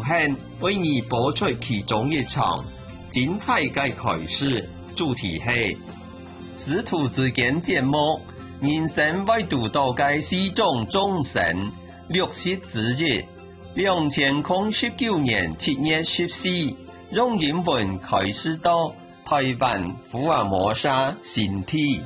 限为你播出其中一场精彩嘅开始，主题系师徒之间节目，人生为读到嘅四种众生60之日，2019年7月14，用英文开始到台湾福尔摩沙新体。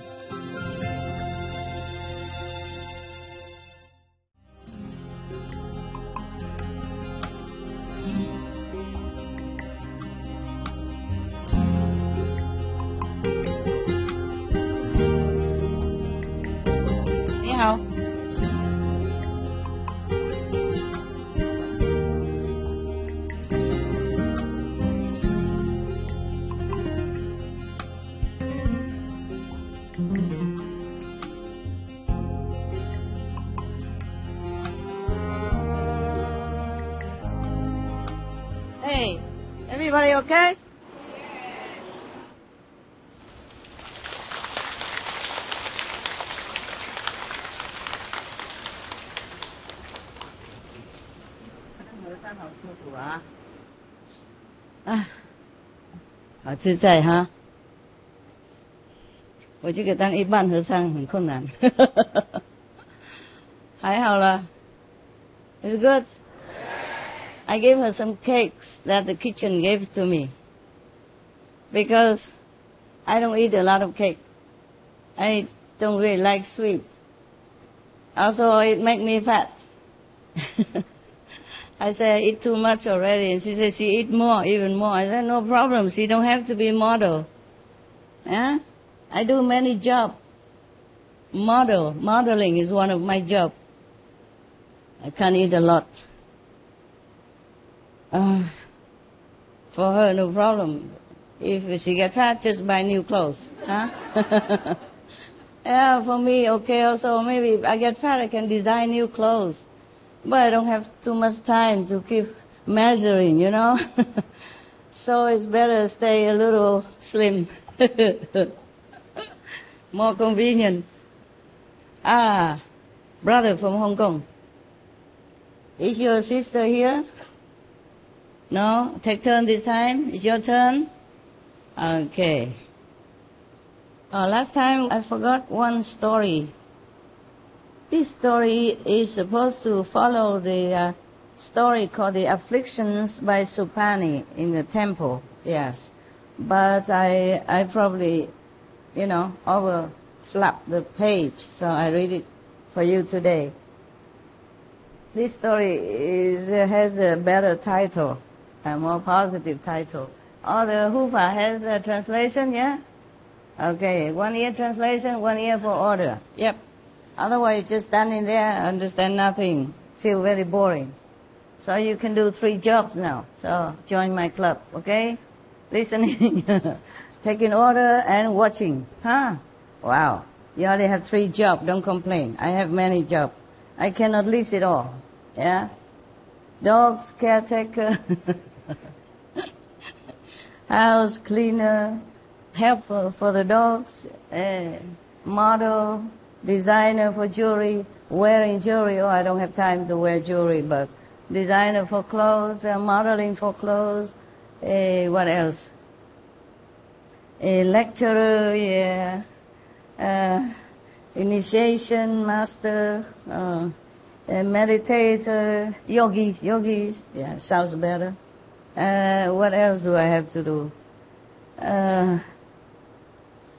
Hey, everybody okay? Ah, 好自在哈。我这个当一般和尚很困难，还好啦。It's good. I gave her some cakes that the kitchen gave to me because I don't eat a lot of cake. I don't really like sweet. Also, it makes me fat. I said I eat too much already, and she said she eat more, even more. I said no problem. She don't have to be model. Yeah, I do many jobs. Modeling is one of my jobs. I can't eat a lot. For her, no problem. If she gets fat, just buy new clothes. Huh? Yeah, for me, okay. Also, maybe if I get fat, I can design new clothes. But I don't have too much time to keep measuring, you know. So it's better stay a little slim. More convenient. Ah, brother from Hong Kong. Is your sister here? No? Take turn this time? It's your turn? Okay. Last time I forgot one story. This story is supposed to follow the story called The Afflictions by Supani in the temple. Yes. But I probably, overflapped the page, so I read it for you today. This story has a better title, a more positive title. The Hufa has a translation, yeah? Okay, 1 year translation, 1 year for order. Yep. Otherwise, just standing there, understand nothing, feel very boring. So you can do 3 jobs now. So join my club, okay? Listening, taking order, and watching. Huh? Wow. You only have 3 jobs. Don't complain. I have many jobs. I cannot list it all. Yeah? Dogs, caretaker, house cleaner, helper for the dogs, model, designer for jewelry, wearing jewelry. Oh, I don't have time to wear jewelry, but designer for clothes, modeling for clothes. What else? A lecturer, yeah. Initiation master, a meditator, yogis. Yeah, sounds better. What else do I have to do?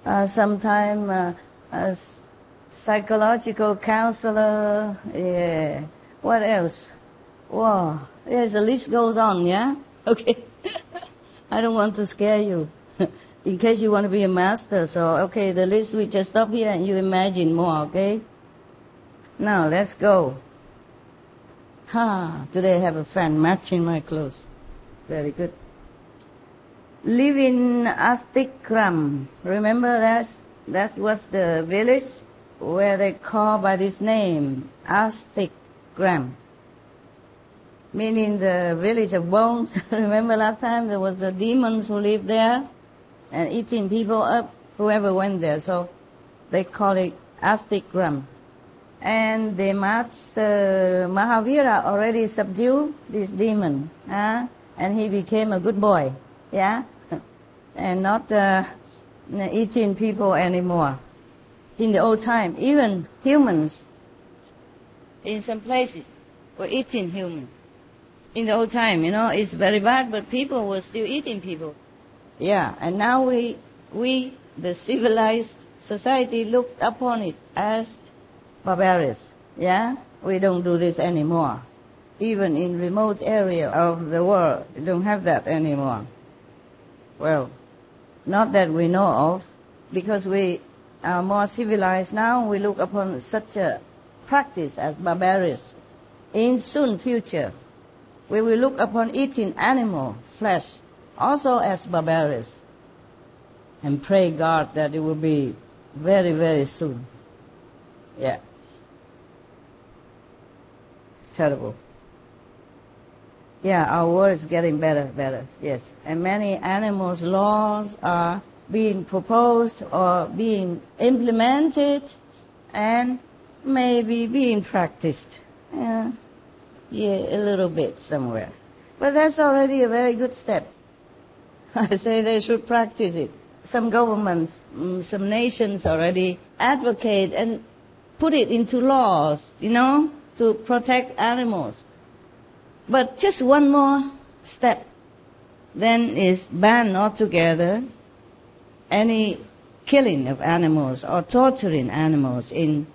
Sometime a psychological counselor. Yeah. What else? Wow. Yes, the list goes on, yeah? Okay. I don't want to scare you. In case you want to be a master, so, okay, the list, we just stop here and you imagine more, okay? Now, let's go. Today I have a friend matching my clothes. Very good. Live in Astikram. Remember that was the village where they call by this name, Astikram. Meaning the village of bones. Remember last time there was the demons who lived there and eating people up, whoever went there. So they call it Astikram. and the Master Mahavira already subdued this demon, and he became a good boy, yeah, and not eating people anymore. In the old time, even humans in some places were eating humans. In the old time, it's very bad, but people were still eating people. Yeah, and now we, the civilized society, looked upon it as barbarous. Yeah, we don't do this anymore. Even in remote area of the world, we don't have that anymore. Well, not that we know of, because we are more civilized now. We look upon such a practice as barbarous. In soon future, we will look upon eating animal flesh also as barbarous, and pray God that it will be very, very soon. Yeah. Terrible. Yeah, our world is getting better, yes. And many animals' laws are being proposed or being implemented and maybe being practiced. Yeah, a little bit somewhere. But that's already a very good step. I say they should practice it. Some governments, some nations already advocate and put it into laws, to protect animals. But just one more step, then is ban altogether any killing of animals or torturing animals in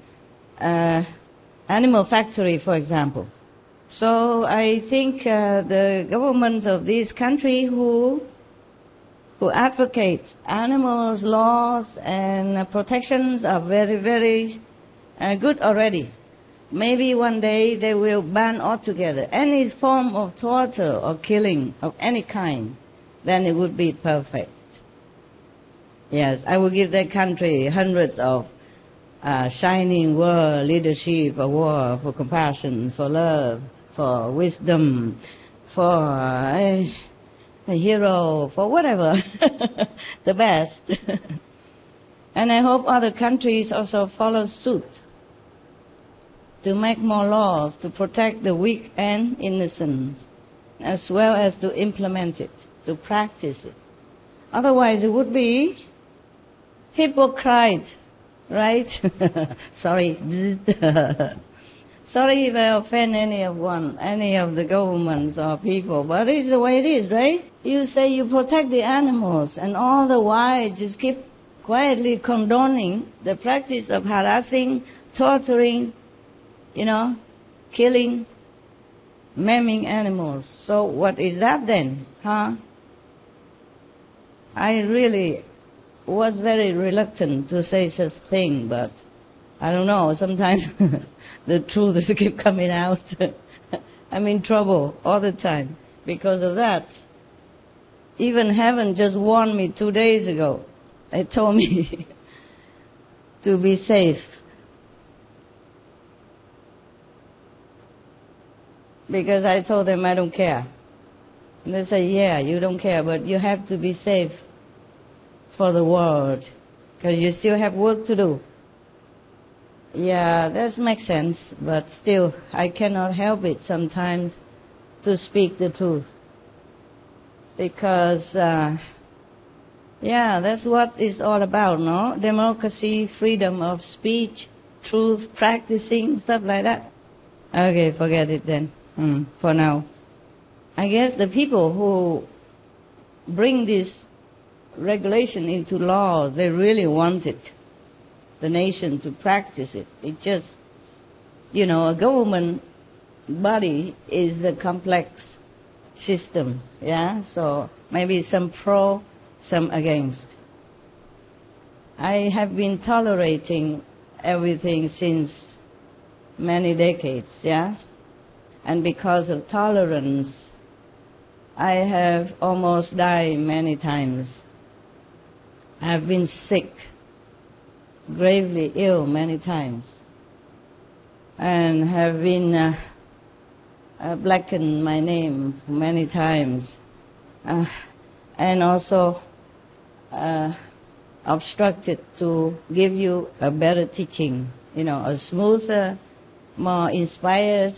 animal factory, for example. So I think the governments of this country who advocate animals' laws and protections are very, very good already. Maybe one day they will ban altogether any form of torture or killing of any kind. Then it would be perfect. Yes, I will give that country hundreds of shining world leadership award for compassion, for love, for wisdom, for a hero, for whatever, the best. And I hope other countries also follow suit to make more laws to protect the weak and innocent, as well as to implement it, to practice it. Otherwise it would be hypocrite, right? Sorry. Sorry if I offend any of the governments or people, but it's the way it is, right? You say you protect the animals, and all the while just keep quietly condoning the practice of harassing, torturing, killing, maiming animals. So what is that then, huh? I really was very reluctant to say such thing, but I don't know, sometimes the truth keep coming out. I'm in trouble all the time because of that. Even heaven just warned me 2 days ago. They told me to be safe. Because I told them I don't care. And they say, yeah, you don't care, but you have to be safe for the world, because you still have work to do. Yeah, that makes sense, but still, I cannot help it sometimes to speak the truth. Because, that's what it's all about, no? Democracy, freedom of speech, truth, practicing, stuff like that. Okay, forget it then, for now. I guess the people who bring this regulation into law, they really want it, the nation to practice it. It just, a government body is a complex system, yeah? So maybe some pro, some against. I have been tolerating everything since many decades, yeah? And because of tolerance, I have almost died many times. I have been sick, gravely ill many times, and have been blackened my name many times, and also obstructed to give you a better teaching a smoother, more inspired,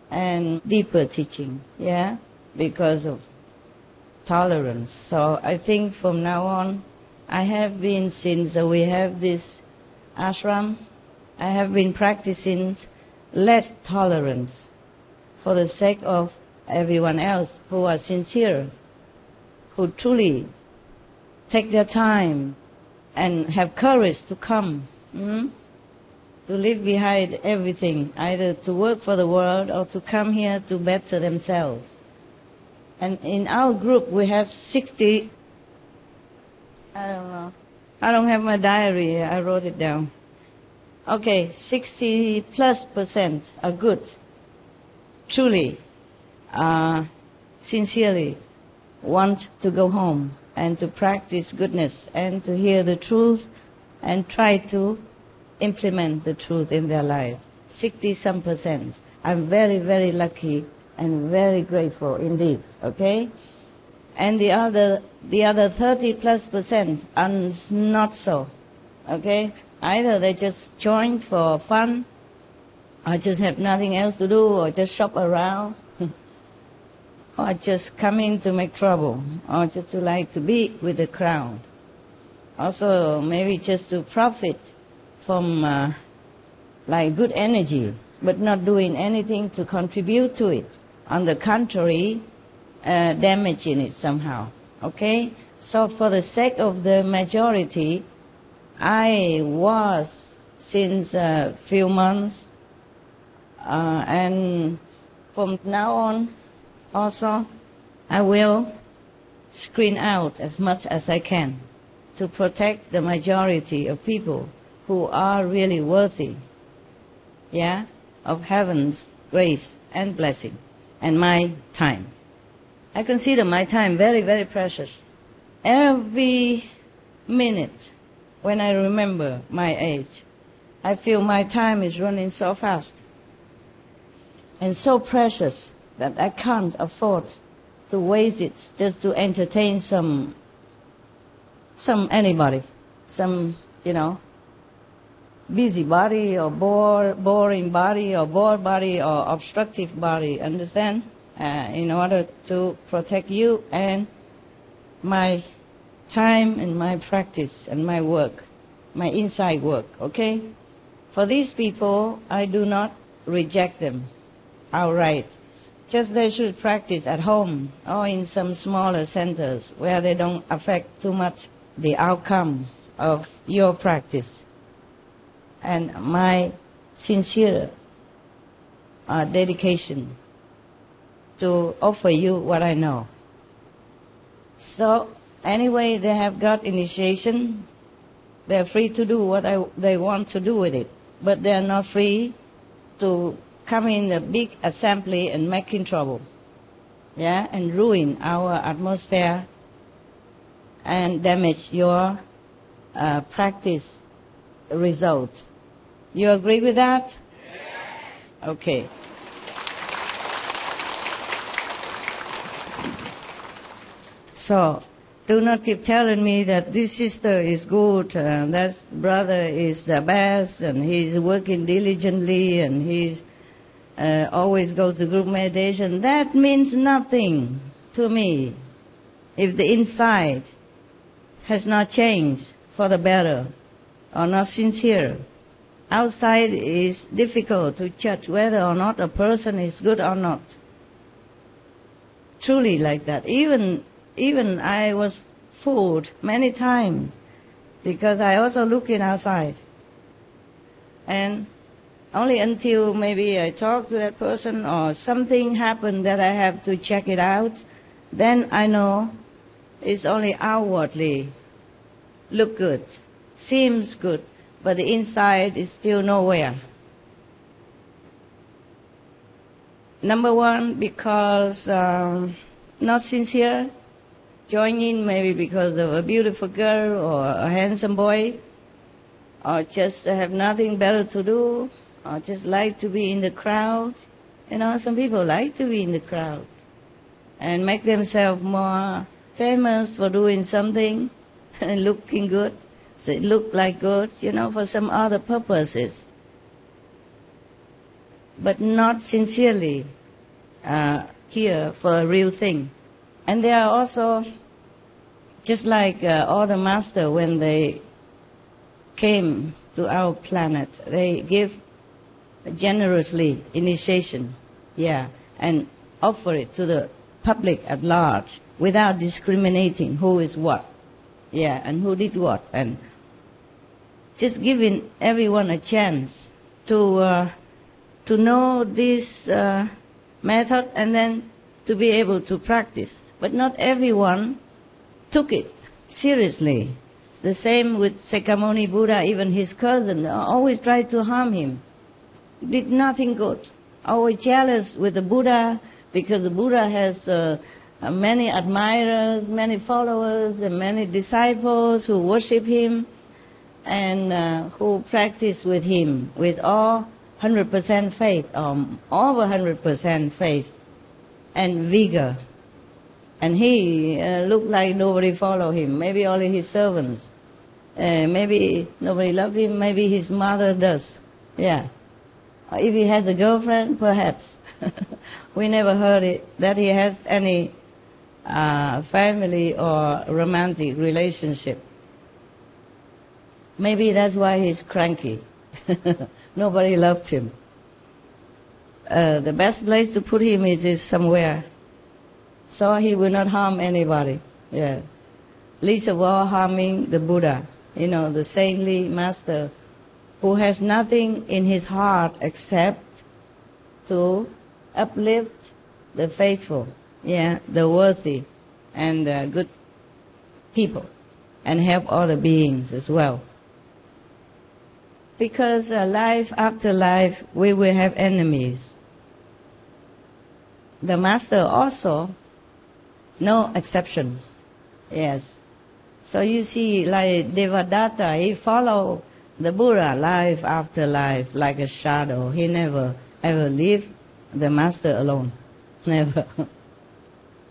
and deeper teaching, yeah, because of tolerance. So I think from now on, I have been, since we have this ashram, I have been practicing less tolerance for the sake of everyone else who are sincere, who truly take their time and have courage to come, to leave behind everything, either to work for the world or to come here to better themselves. And in our group we have 60, I don't know, I don't have my diary here, I wrote it down. Okay, 60+% are good, truly, sincerely want to go home and to practice goodness and to hear the truth and try to implement the truth in their lives. 60-some%. I'm very, very lucky and very grateful indeed, okay? And the other 30+% are not so, okay? Either they just joined for fun, or just have nothing else to do, or just shop around, or just come in to make trouble, or just to like to be with the crowd. Also, maybe just to profit from like good energy, but not doing anything to contribute to it. On the contrary, damaging it somehow. Okay? So for the sake of the majority, I was, since a few months, and from now on also, I will screen out as much as I can to protect the majority of people who are really worthy, yeah, of heaven's grace and blessing, and my time. I consider my time very, very precious. Every minute when I remember my age, I feel my time is running so fast and so precious that I can't afford to waste it just to entertain anybody, busybody or boring body or bored body or obstructive body, understand? In order to protect you and my time and my practice and my work, my inside work, okay? For these people, I do not reject them outright. Just they should practice at home or in some smaller centers where they don't affect too much the outcome of your practice. And my sincere dedication to offer you what I know. So anyway, they have got initiation. They're free to do what they want to do with it. But they're not free to come in a big assembly and making trouble, yeah, and ruin our atmosphere and damage your practice result. You agree with that? Yes. Okay. So, do not keep telling me that this sister is good, and that brother is the best, and he's working diligently, and he's always go to group meditation. That means nothing to me if the inside has not changed for the better or not sincere. Outside is difficult to judge whether or not a person is good or not. Truly like that. Even I was fooled many times because I also looking outside. And only until maybe I talk to that person or something happened that I have to check it out, then I know it's only outwardly look good, seems good, but the inside is still nowhere. Number one, because not sincere, join in maybe because of a beautiful girl or a handsome boy, or just have nothing better to do, or just like to be in the crowd. Some people like to be in the crowd and make themselves more famous for doing something and looking good, So it looked like good, for some other purposes, but not sincerely here for a real thing. And they are also, just like all the masters, when they came to our planet, they give generously initiation, and offer it to the public at large without discriminating who is what, and who did what, and just giving everyone a chance to know this method and then to be able to practice. But not everyone took it seriously. The same with Sakyamuni Buddha. Even his cousin always tried to harm him. Did nothing good. Always jealous with the Buddha because the Buddha has many admirers, many followers, and many disciples who worship him and who practice with him with all 100% faith, over 100% faith and vigor. And he looked like nobody followed him. Maybe only his servants. Maybe nobody loved him. Maybe his mother does. Or if he has a girlfriend, perhaps. We never heard it, that he has any family or romantic relationship. Maybe that's why he's cranky. Nobody loved him. The best place to put him is somewhere, so he will not harm anybody. Least of all harming the Buddha, the saintly master who has nothing in his heart except to uplift the faithful, the worthy and the good people, and help other beings as well. Because life after life, we will have enemies. The master also, no exception. So you see, like Devadatta, he followed the Buddha life after life like a shadow. He never ever left the master alone. Never.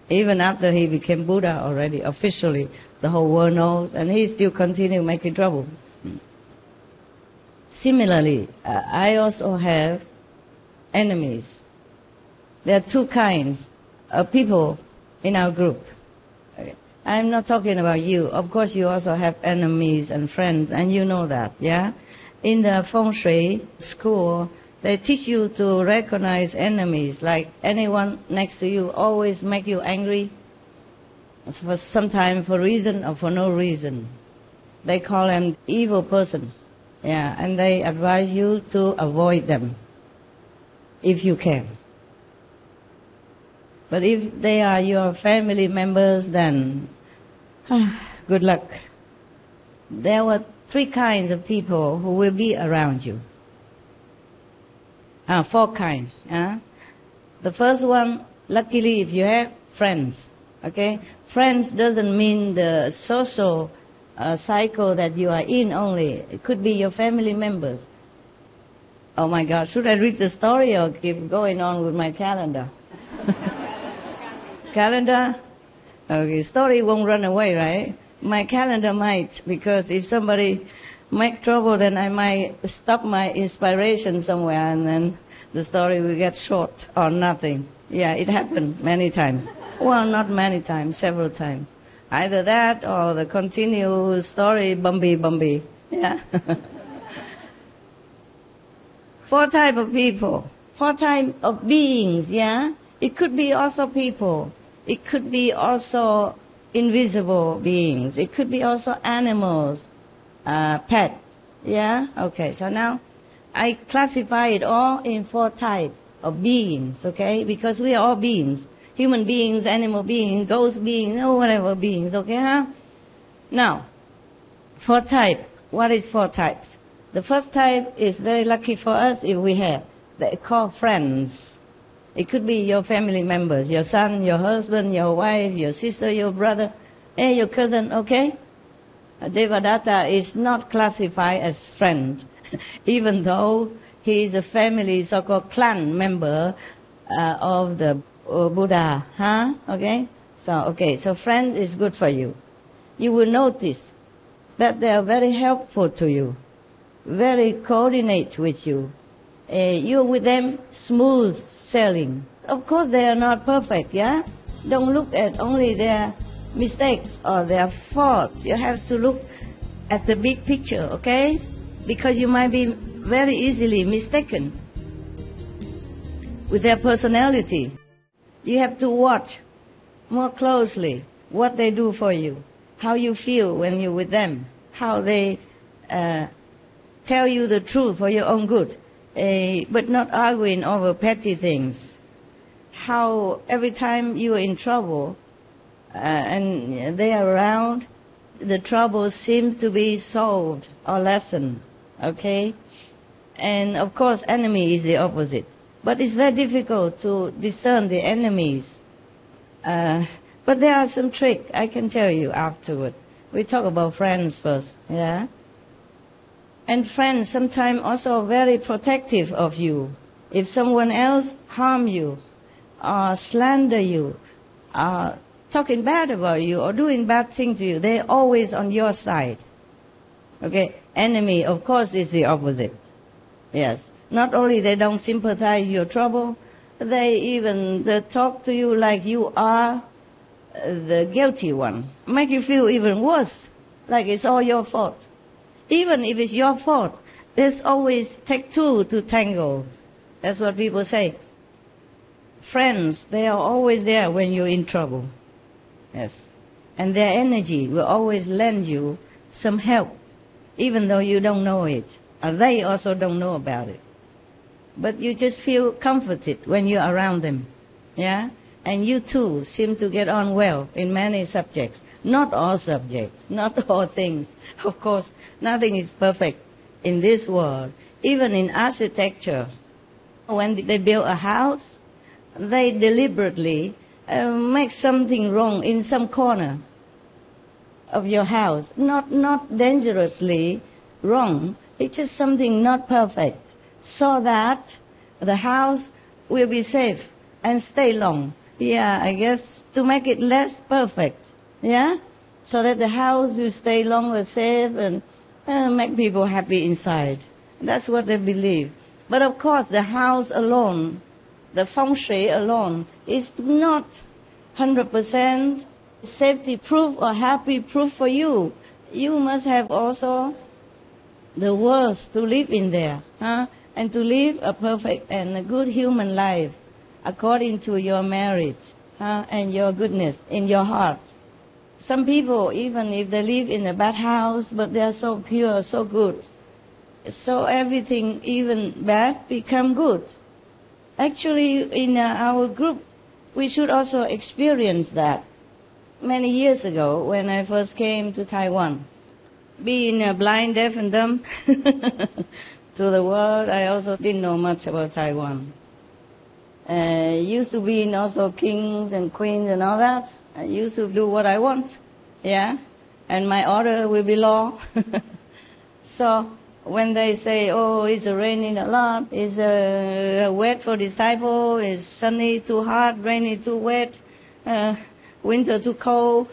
Even after he became Buddha already, officially, the whole world knows, and he still continued making trouble. Similarly, I also have enemies. There are two kinds of people in our group. I'm not talking about you. Of course, you also have enemies and friends, and you know that, In the Feng Shui school, they teach you to recognize enemies, like anyone next to you always make you angry, for sometimes for reason or for no reason. They call them evil person. And they advise you to avoid them, if you can. But if they are your family members, then good luck. There were three kinds of people who will be around you. Four kinds. The first one, luckily, if you have friends, Friends doesn't mean the social cycle that you are in only. It could be your family members. Oh my God, should I read the story or keep going on with my calendar? Calendar? Okay, story won't run away, right? My calendar might, because if somebody make trouble, then I might stop my inspiration somewhere and then the story will get short or nothing. It happened many times. Well, not many times, several times. Either that or the continuous story, bumpy. Four type of people, four type of beings, It could be also people. It could be also invisible beings. It could be also animals, pet, Okay, so now I classify it all in four types of beings, Because we are all beings. Human beings, animal beings, ghost beings, whatever beings, Now, four types. What is four types? The first type is very lucky for us if we have. They call friends. It could be your family members, your son, your husband, your wife, your sister, your brother, your cousin, Devadatta is not classified as friend, even though he is a family, so-called clan member of the Buddha, So friend is good for you. You will notice that they are very helpful to you, very coordinate with you. You're with them smooth sailing. Of course, they are not perfect, yeah? Don't look at only their mistakes or their faults. You have to look at the big picture, okay? Because you might be very easily mistaken with their personality. You have to watch more closely what they do for you, how you feel when you're with them, how they tell you the truth for your own good, but not arguing over petty things. How every time you are in trouble and they are around, the trouble seems to be solved or lessened, okay? And of course, enemy is the opposite. But it's very difficult to discern the enemies. But there are some tricks I can tell you afterward. We talk about friends first, yeah? And friends sometimes also very protective of you. If someone else harm you, or slander you, or talking bad about you, or doing bad things to you, they're always on your side. Okay? Enemy, of course, is the opposite. Yes. Not only they don't sympathize your trouble, they talk to you like you are the guilty one. Make you feel even worse, like it's all your fault. Even if it's your fault, there's always take two to tango. That's what people say. Friends, they are always there when you're in trouble. Yes. And their energy will always lend you some help, even though you don't know it. And they also don't know about it. But you just feel comforted when you're around them. Yeah? And you too seem to get on well in many subjects. Not all subjects, not all things. Of course, nothing is perfect in this world. Even in architecture, when they build a house, they deliberately make something wrong in some corner of your house. Not dangerously wrong. It's just something not perfect, so that the house will be safe and stay long. Yeah, I guess to make it less perfect. Yeah? So that the house will stay longer safe and make people happy inside. That's what they believe. But of course, the house alone, the feng shui alone, is not 100% safety proof or happy proof for you. You must have also the worth to live in there, and to live a perfect and a good human life according to your merit and your goodness in your heart. Some people, even if they live in a bad house, but they are so pure, so good, so everything, even bad, become good. Actually, in our group, we should also experience that. Many years ago, when I first came to Taiwan, being blind, deaf, and dumb to the world, I also didn't know much about Taiwan. Used to be also kings and queens and all that. I used to do what I want, yeah? And my order will be law. So when they say, oh, it's raining a lot, it's wet for disciple, it's sunny too hot, rainy too wet, winter too cold,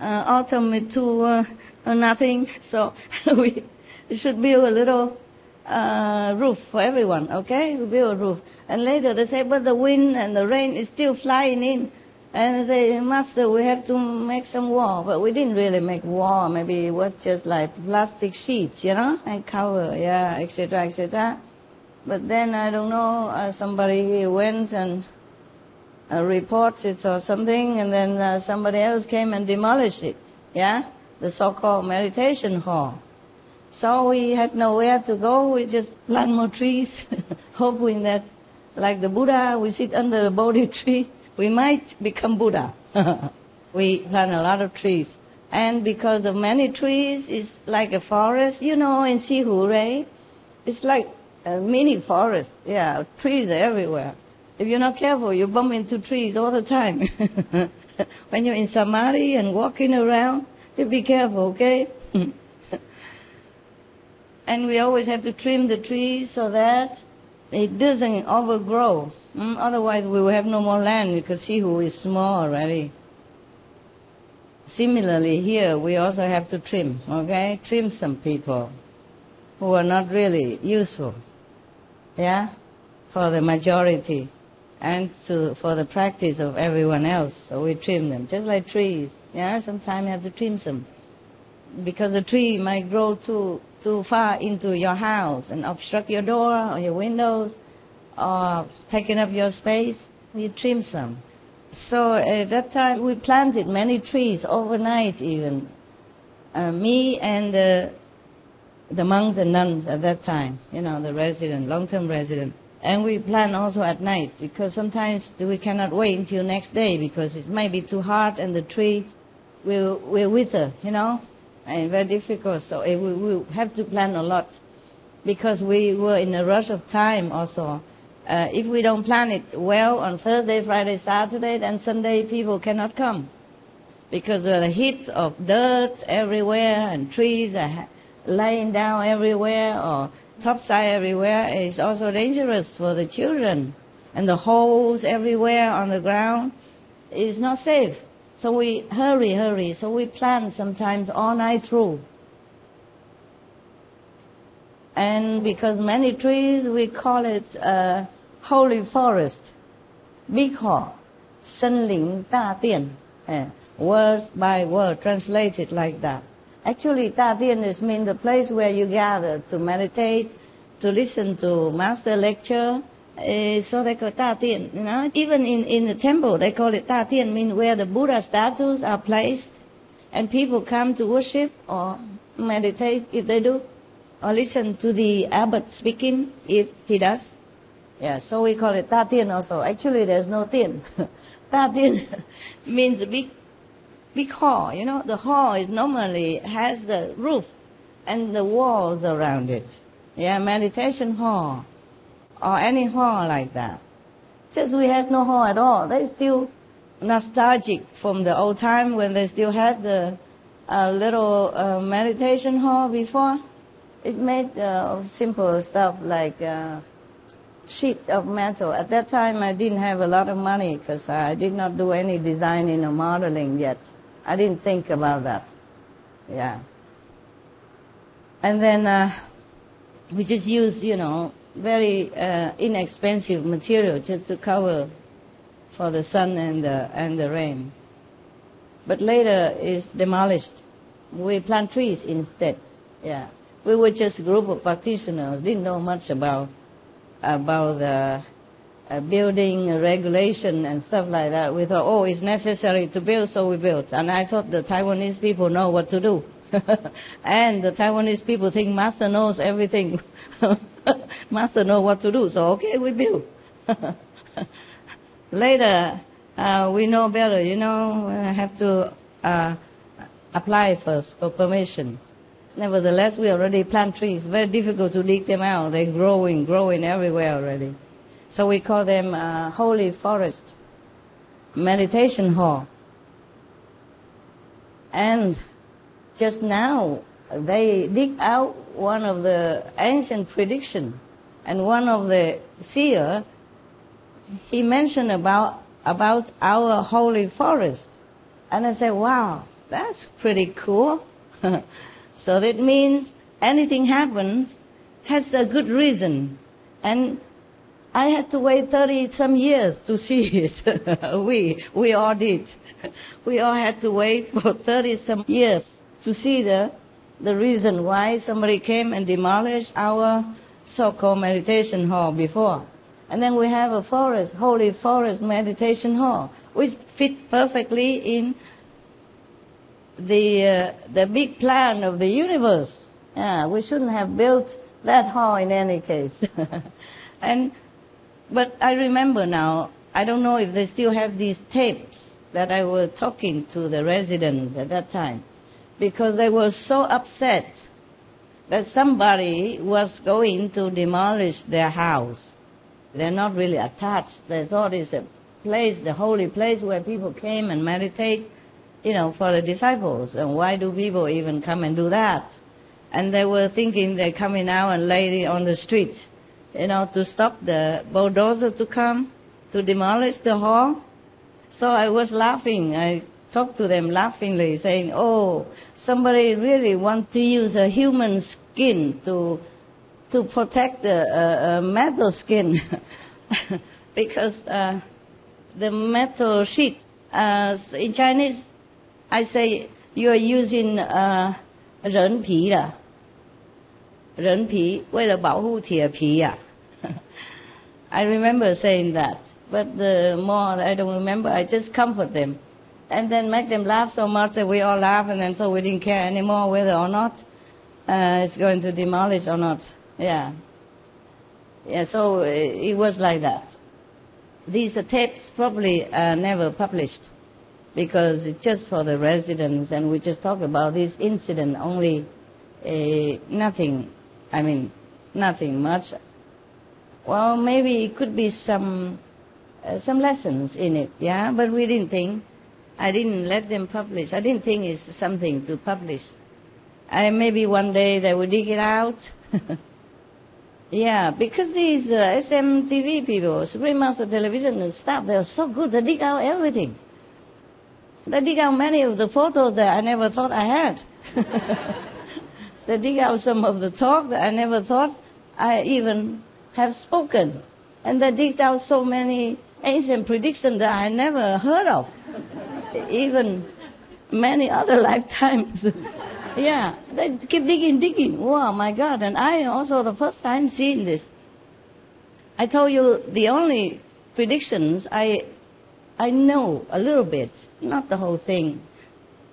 autumn is too nothing. So we should build a little roof for everyone, okay? We build a roof. And later they say, but the wind and the rain is still flying in. And they say, Master, we have to make some wall. But we didn't really make wall. Maybe it was just like plastic sheets, and cover, yeah, etc., etc. But then, I don't know, somebody went and reported it or something, and then somebody else came and demolished it, yeah, the so-called meditation hall. So we had nowhere to go. We just plant more trees, hoping that, like the Buddha, we sit under the Bodhi tree, we might become Buddha. We plant a lot of trees. And because of many trees, it's like a forest. In Sihu, right? It's like a mini forest. Yeah, trees are everywhere. If you're not careful, you bump into trees all the time. When you're in Samadhi and walking around, you be careful, okay? And we always have to trim the trees so that it doesn't overgrow. Otherwise, we will have no more land because Sihu is small already. Similarly, here we also have to trim, okay? Trim some people who are not really useful, yeah, for the majority and for the practice of everyone else. So we trim them, just like trees, yeah? Sometimes you have to trim some, because the tree might grow too far into your house and obstruct your door or your windows or taking up your space. You trim some. So at that time we planted many trees overnight even. Me and the monks and nuns at that time, you know, the resident, long-term resident. And we plant also at night, because sometimes we cannot wait until next day because it may be too hot and the tree will wither, you know, and very difficult. So we have to plant a lot because we were in a rush of time also. If we don't plan it well on Thursday, Friday, Saturday, then Sunday people cannot come because of the heat of dirt everywhere and trees are laying down everywhere or topside everywhere. Is also dangerous for the children, and the holes everywhere on the ground is not safe. So we hurry. So we plan sometimes all night through. And because many trees, we call it holy forest, big hall, 森林大殿, word by word translated like that. Actually, 大殿is mean the place where you gather to meditate, to listen to master lecture. So they call 大殿. You know, even in the temple they call it 大殿, mean where the Buddha statues are placed, and people come to worship or meditate if they do, or listen to the abbot speaking if he does. Yeah, so we call it 大殿 also. Actually, there's no 殿. 大殿 means big hall. You know, the hall is normally has the roof and the walls around it. Yeah, meditation hall or any hall like that. Just we had no hall at all. They still nostalgic from the old time when they still had the little meditation hall before. It made simple stuff like sheet of metal. At that time I didn't have a lot of money because I did not do any designing or modeling yet. I didn't think about that. Yeah. And then we just used, you know, very inexpensive material just to cover for the sun and the rain. But later it's demolished. We plant trees instead. Yeah. We were just a group of practitioners, didn't know much about the building regulation and stuff like that. We thought, oh, it's necessary to build, so we built. And I thought the Taiwanese people know what to do. And the Taiwanese people think Master knows everything. Master knows what to do, so okay, we build. Later, we know better, you know, we have to apply first for permission. Nevertheless, we already plant trees. Very difficult to dig them out. They're growing everywhere already. So we call them holy forest, meditation hall. And just now, they dig out one of the ancient prediction, and one of the seer, he mentioned about our holy forest. And I said, wow, that's pretty cool. So that means anything happens has a good reason. And I had to wait 30-some years to see it. We all did. We all had to wait for 30-some years to see the reason why somebody came and demolished our so-called meditation hall before. And then we have a forest, holy forest meditation hall, which fit perfectly in the big plan of the universe. Yeah, we shouldn't have built that hall in any case. But I remember now, I don't know if they still have these tapes that I was talking to the residents at that time, because they were so upset that somebody was going to demolish their house. They're not really attached. They thought it's a place, the holy place where people came and meditate, you know, for the disciples. And why do people even come and do that? And they were thinking they're coming out and lay it on the street, you know, to stop the bulldozer to come to demolish the hall. So I was laughing. I talk to them laughingly, saying, "Oh, somebody really want to use a human skin to protect the metal skin," because the metal sheet. In Chinese, I say you are using 人皮的，人皮为了保护铁皮呀。I remember saying that, but the more I don't remember, I just comfort them, and then make them laugh so much that we all laugh, and then so we didn't care anymore whether or not it's going to demolish or not. Yeah. So it was like that. These tapes probably are never published because it's just for the residents, and we just talk about this incident only. Nothing much. Well, maybe it could be some lessons in it, yeah, but we didn't think. I didn't let them publish. I didn't think it's something to publish. Maybe one day they will dig it out. Yeah, because these SMTV people, Supreme Master Television and staff, they're so good. They dig out everything. They dig out many of the photos that I never thought I had. They dig out some of the talk that I never thought I even have spoken. And they dig out so many ancient predictions that I never heard of. Even many other lifetimes. Yeah, they keep digging. Wow, my God. And I also the first time seeing this. I told you the only predictions I know a little bit, not the whole thing.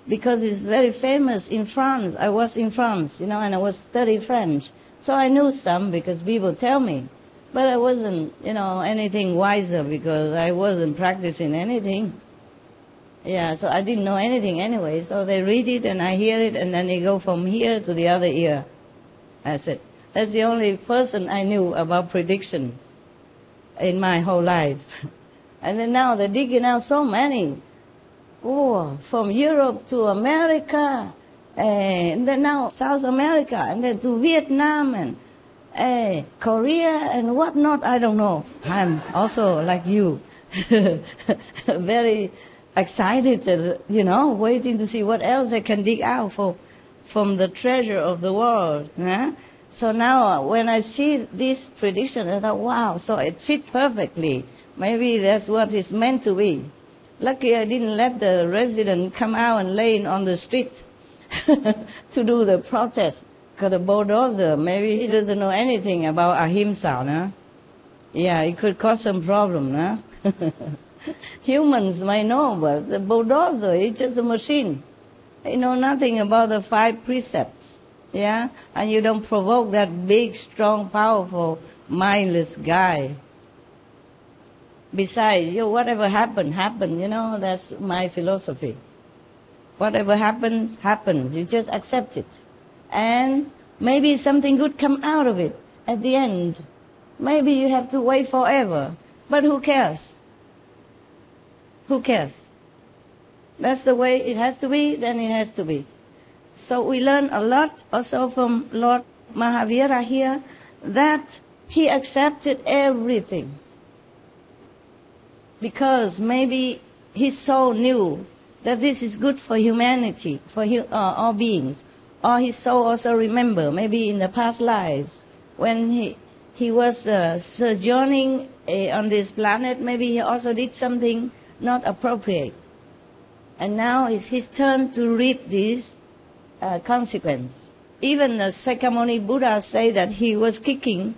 Because it's very famous in France. I was in France, and I was studying French. So I knew some because people tell me. But I wasn't, anything wiser because I wasn't practicing anything. Yeah, so I didn't know anything anyway. So they read it and I hear it and then they go from here to the other ear. That's it. That's the only person I knew about prediction in my whole life. And then now they're digging out so many. Oh, from Europe to America, and then now South America, and then to Vietnam and Korea and whatnot. I don't know. I'm also like you, very excited, waiting to see what else I can dig out from the treasure of the world. Huh? So now when I see this prediction, I thought, wow, so it fit perfectly. Maybe that's what it's meant to be. Lucky I didn't let the resident come out and lay on the street to do the protest. Because the bulldozer, maybe he doesn't know anything about ahimsa, no? Yeah, it could cause some problem, no? Humans may know, but the bulldozer is just a machine. They know nothing about the 5 precepts, yeah? And you don't provoke that big, strong, powerful, mindless guy. Besides, whatever happened, that's my philosophy. Whatever happens, happens. You just accept it. And maybe something good come out of it at the end. Maybe you have to wait forever. But who cares? Who cares? That's the way it has to be, then it has to be. So we learn a lot also from Lord Mahavira here, that he accepted everything. Because maybe his soul knew that this is good for humanity, for all beings. Or his soul also remember, maybe in the past lives, when he was sojourning on this planet, maybe he also did something not appropriate. And now it's his turn to reap this consequence. Even the Sakyamuni Buddha say that he was kicking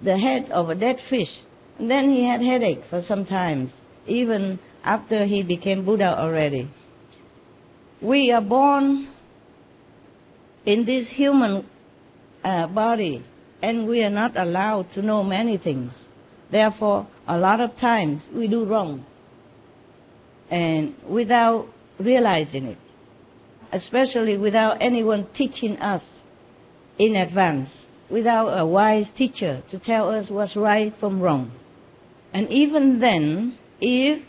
the head of a dead fish. And then he had headache for some time, even after he became Buddha already. We are born in this human body, and we are not allowed to know many things. Therefore, a lot of times we do wrong, and without realizing it, especially without anyone teaching us in advance, without a wise teacher to tell us what's right from wrong. And even then, if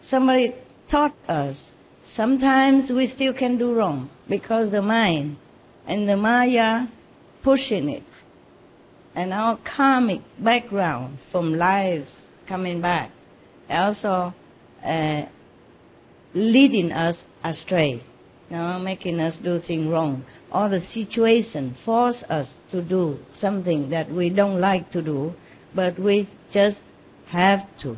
somebody taught us, sometimes we still can do wrong because the mind and the Maya pushing it, and our karmic background from lives coming back also leading us astray, making us do things wrong. Or the situation force us to do something that we don't like to do, but we just have to.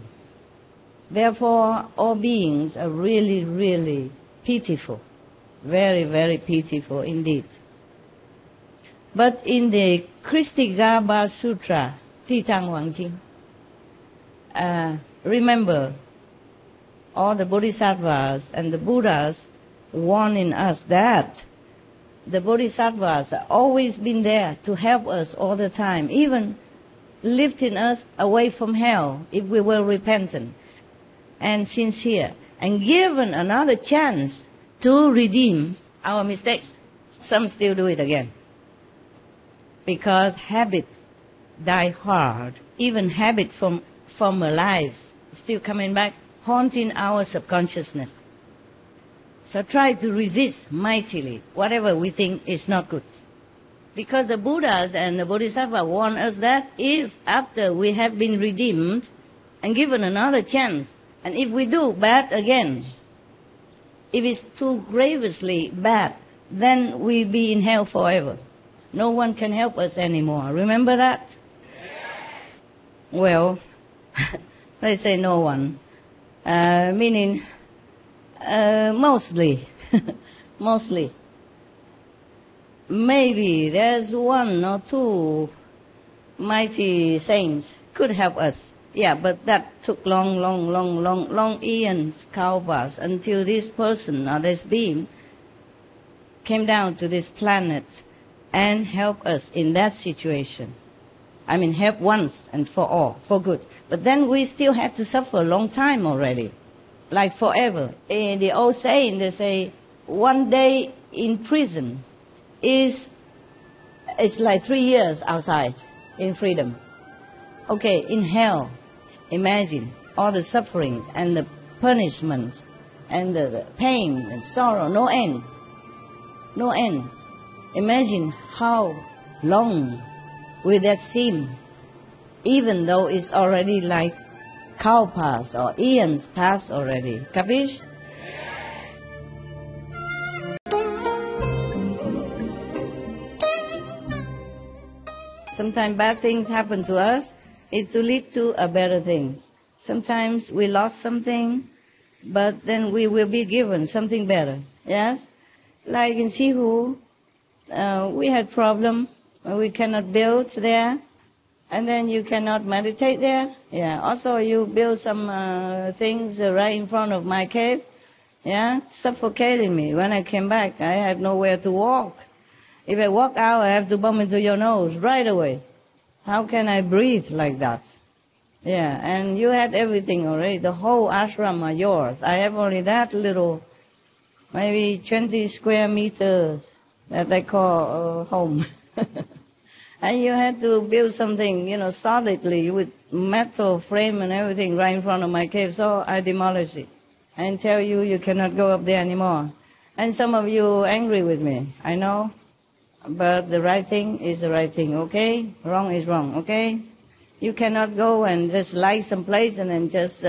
Therefore, all beings are really, really pitiful. Very, very pitiful indeed. But in the Kristigarbha Sutra, Titang Wang Jing, remember, all the Bodhisattvas and the Buddhas warning us that the Bodhisattvas have always been there to help us all the time, even lifting us away from hell if we were repentant and sincere, and given another chance to redeem our mistakes. Some still do it again. Because habits die hard. Even habit from former lives still coming back, haunting our subconsciousness. So try to resist mightily whatever we think is not good. Because the Buddhas and the Bodhisattvas warn us that if after we have been redeemed and given another chance, and if we do bad again, if it's too grievously bad, then we'll be in hell forever. No one can help us anymore. Remember that? Well, they say no one. Meaning, mostly. Mostly. Maybe there's one or two mighty saints could help us. Yeah, but that took long eons, kalpas, until this person or this being came down to this planet and help us in that situation. I mean, help once and for all, for good. But then we still had to suffer a long time already, like forever. In the old saying, they say, one day in prison is like 3 years outside in freedom. Okay, in hell, imagine all the suffering and the punishment and the pain and sorrow, no end. No end. Imagine how long will that seem, even though it's already like kalpas or eons past already. Capish? Sometimes bad things happen to us is to lead to a better thing. Sometimes we lost something, but then we will be given something better. Yes? Like in Sihu, we had problem. We cannot build there, and then you cannot meditate there. Yeah. Also, you build some things right in front of my cave. Yeah, suffocating me. When I came back, I had nowhere to walk. If I walk out, I have to bump into your nose right away. How can I breathe like that? Yeah, and you had everything already. The whole ashram are yours. I have only that little, maybe 20 square meters that I call home. And you had to build something, solidly with metal frame and everything right in front of my cave. So I demolished it and tell you you cannot go up there anymore. And some of you angry with me, I know. But the right thing is the right thing, okay? Wrong is wrong, okay? You cannot go and just like some place and then just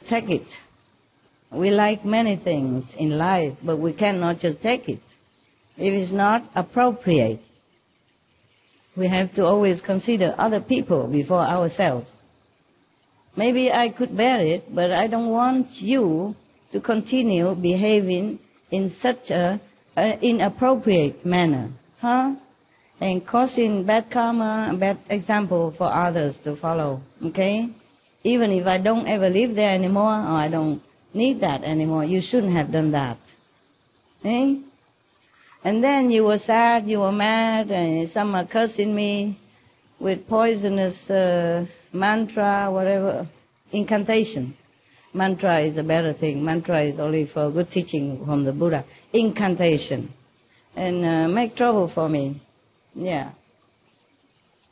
take it. We like many things in life, but we cannot just take it. It is not appropriate. We have to always consider other people before ourselves. Maybe I could bear it, but I don't want you to continue behaving in such a inappropriate manner. And causing bad karma, bad example for others to follow, okay? Even if I don't ever live there anymore, or I don't need that anymore, you shouldn't have done that. Okay? And then you were sad, you were mad, and some are cursing me with poisonous mantra, whatever, incantation. Mantra is a better thing. Mantra is only for good teaching from the Buddha. Incantation. And make trouble for me. Yeah.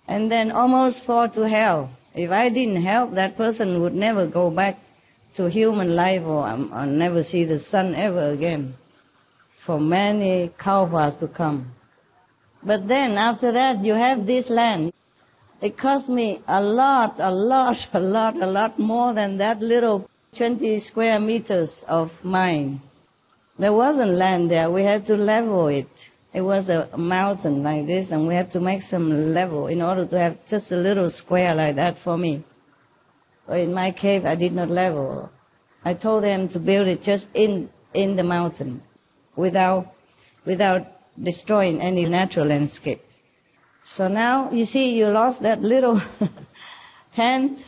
And then almost fall to hell. If I didn't help, that person would never go back to human life or never see the sun ever again for many kalpas to come. But then after that, you have this land. It cost me a lot more than that little 20 square meters of mine. There wasn't land there. We had to level it. It was a mountain like this, and we had to make some level in order to have just a little square like that for me. So in my cave, I did not level. I told them to build it just in the mountain, without destroying any natural landscape. So now, you see, you lost that little tent,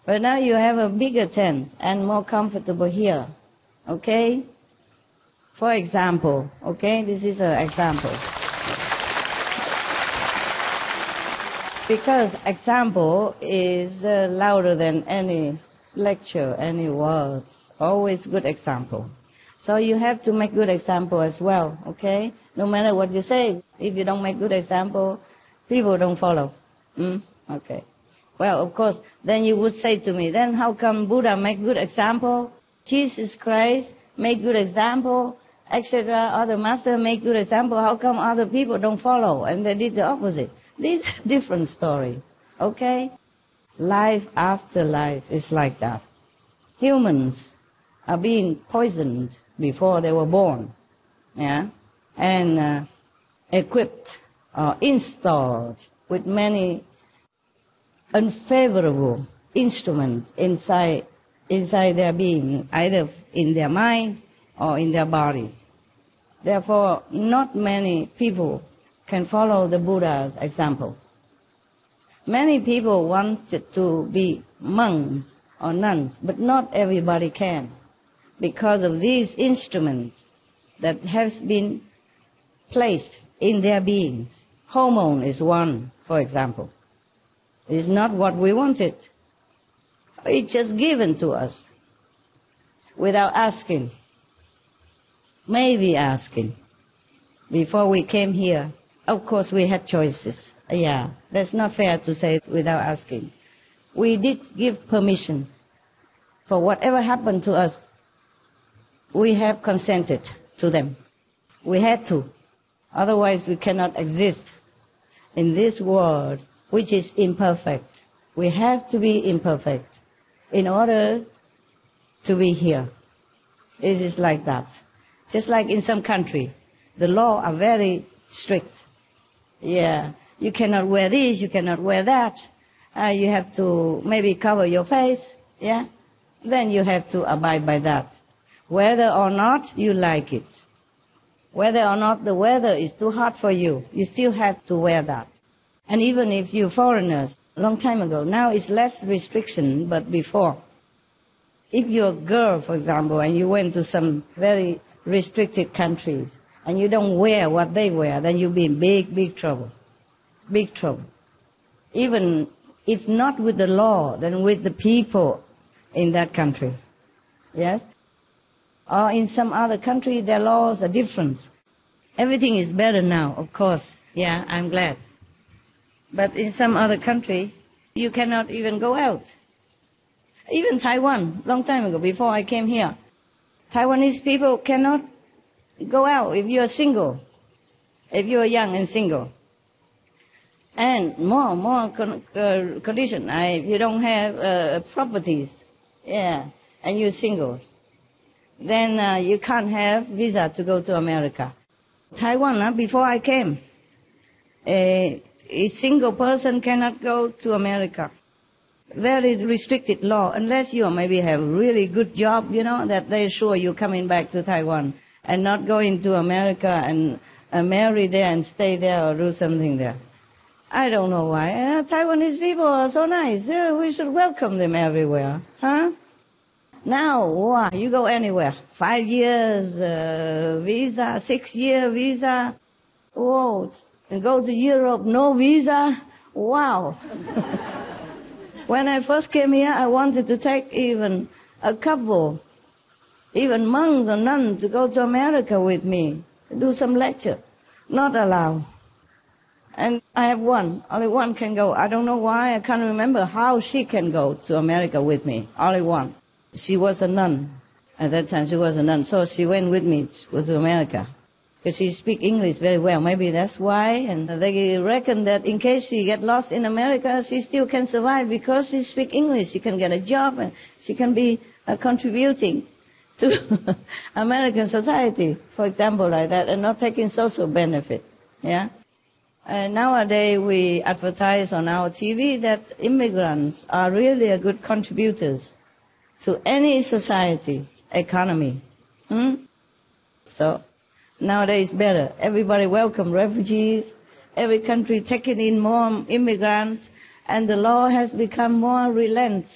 but now you have a bigger tent and more comfortable here, okay? For example, okay, this is an example. Because example is louder than any lecture, any words. Always good example. So you have to make good example as well, okay? No matter what you say, if you don't make good example, people don't follow. Okay. Well, of course, then you would say to me, then how come Buddha make good example? Jesus Christ make good example, etc. Other master make good example. How come other people don't follow and they did the opposite? This is a different story, okay? Life after life is like that. Humans are being poisoned before they were born, yeah, and equipped or installed with many unfavorable instruments inside their being, either in their mind or in their body. Therefore, not many people can follow the Buddha's example. Many people wanted to be monks or nuns, but not everybody can, because of these instruments that have been placed in their beings. Hormone is one, for example. It's not what we wanted. It's just given to us without asking. Maybe asking. Before we came here, of course we had choices. Yeah, that's not fair to say without asking. We did give permission for whatever happened to us. We have consented to them. We had to. Otherwise we cannot exist in this world which is imperfect. We have to be imperfect in order to be here. It is like that. Just like in some country, the law are very strict. Yeah, you cannot wear this, you cannot wear that. You have to maybe cover your face, yeah? Then you have to abide by that. Whether or not you like it, whether or not the weather is too hot for you, you still have to wear that. And even if you're foreigners, a long time ago, now it's less restriction, but before. If you're a girl, for example, and you went to some very restricted countries, and you don't wear what they wear, then you'll be in big, big trouble. Big trouble. Even if not with the law, then with the people in that country. Yes? Or in some other country, their laws are different. Everything is better now, of course. Yeah, I'm glad. But in some other country, you cannot even go out. Even Taiwan, long time ago, before I came here, Taiwanese people cannot go out if you are single, if you are young and single. And more condition, if you don't have properties, yeah, and you're single, then you can't have visa to go to America. Taiwan, before I came, a single person cannot go to America. Very restricted law, unless you maybe have a really good job, that they're sure you're coming back to Taiwan and not going to America and marry there and stay there or do something there. I don't know why. Taiwanese people are so nice. We should welcome them everywhere. Huh? Now, wow, you go anywhere. 5 years visa, 6-year visa. Whoa, and go to Europe, no visa. Wow. When I first came here, I wanted to take even a couple, even monks or nuns, to go to America with me, to do some lecture. Not allowed. And I have one. Only one can go. I don't know why. I can't remember how she can go to America with me. Only one. She was a nun. At that time, she was a nun. So she went with me to America. Because she speaks English very well. Maybe that's why. And they reckon that in case she get lost in America, she still can survive because she speaks English. She can get a job and she can be contributing to American society, for example, like that, and not taking social benefit. Yeah. And nowadays we advertise on our TV that immigrants are really a good contributors to any society, economy. So nowadays it's better. Everybody welcome refugees. Every country taking in more immigrants, and the law has become more relent.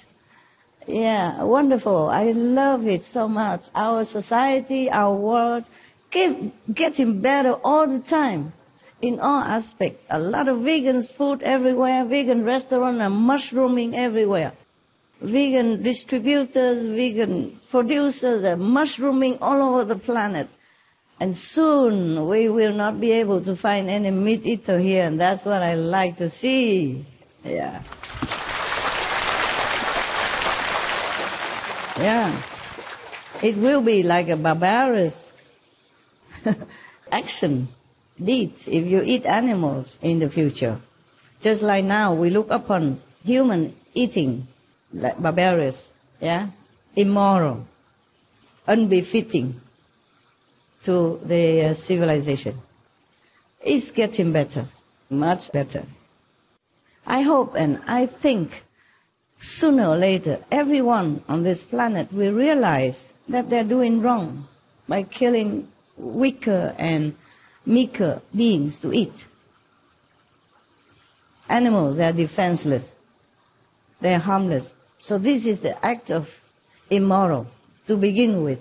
Yeah, wonderful. I love it so much. Our society, our world, getting better all the time in all aspects. A lot of vegan food everywhere, vegan restaurants are mushrooming everywhere. Vegan distributors, vegan producers are mushrooming all over the planet. And soon we will not be able to find any meat eater here, and that's what I like to see. Yeah. Yeah. It will be like a barbarous action, deed, if you eat animals in the future. Just like now, we look upon human eating like barbarous, yeah, immoral, unbefitting to the civilization. It's getting better, much better. I hope and I think sooner or later everyone on this planet will realize that they're doing wrong by killing weaker and meeker beings to eat. Animals, they are defenseless. They are harmless. So this is the act of immoral to begin with.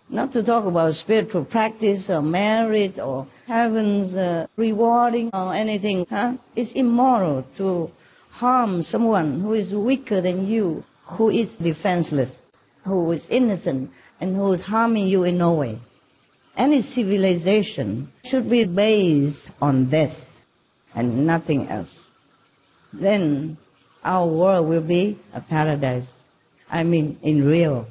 Not to talk about spiritual practice or merit or heaven's rewarding or anything. It's immoral to harm someone who is weaker than you, who is defenseless, who is innocent, and who is harming you in no way. Any civilization should be based on this and nothing else. Then our world will be a paradise. I mean, in real.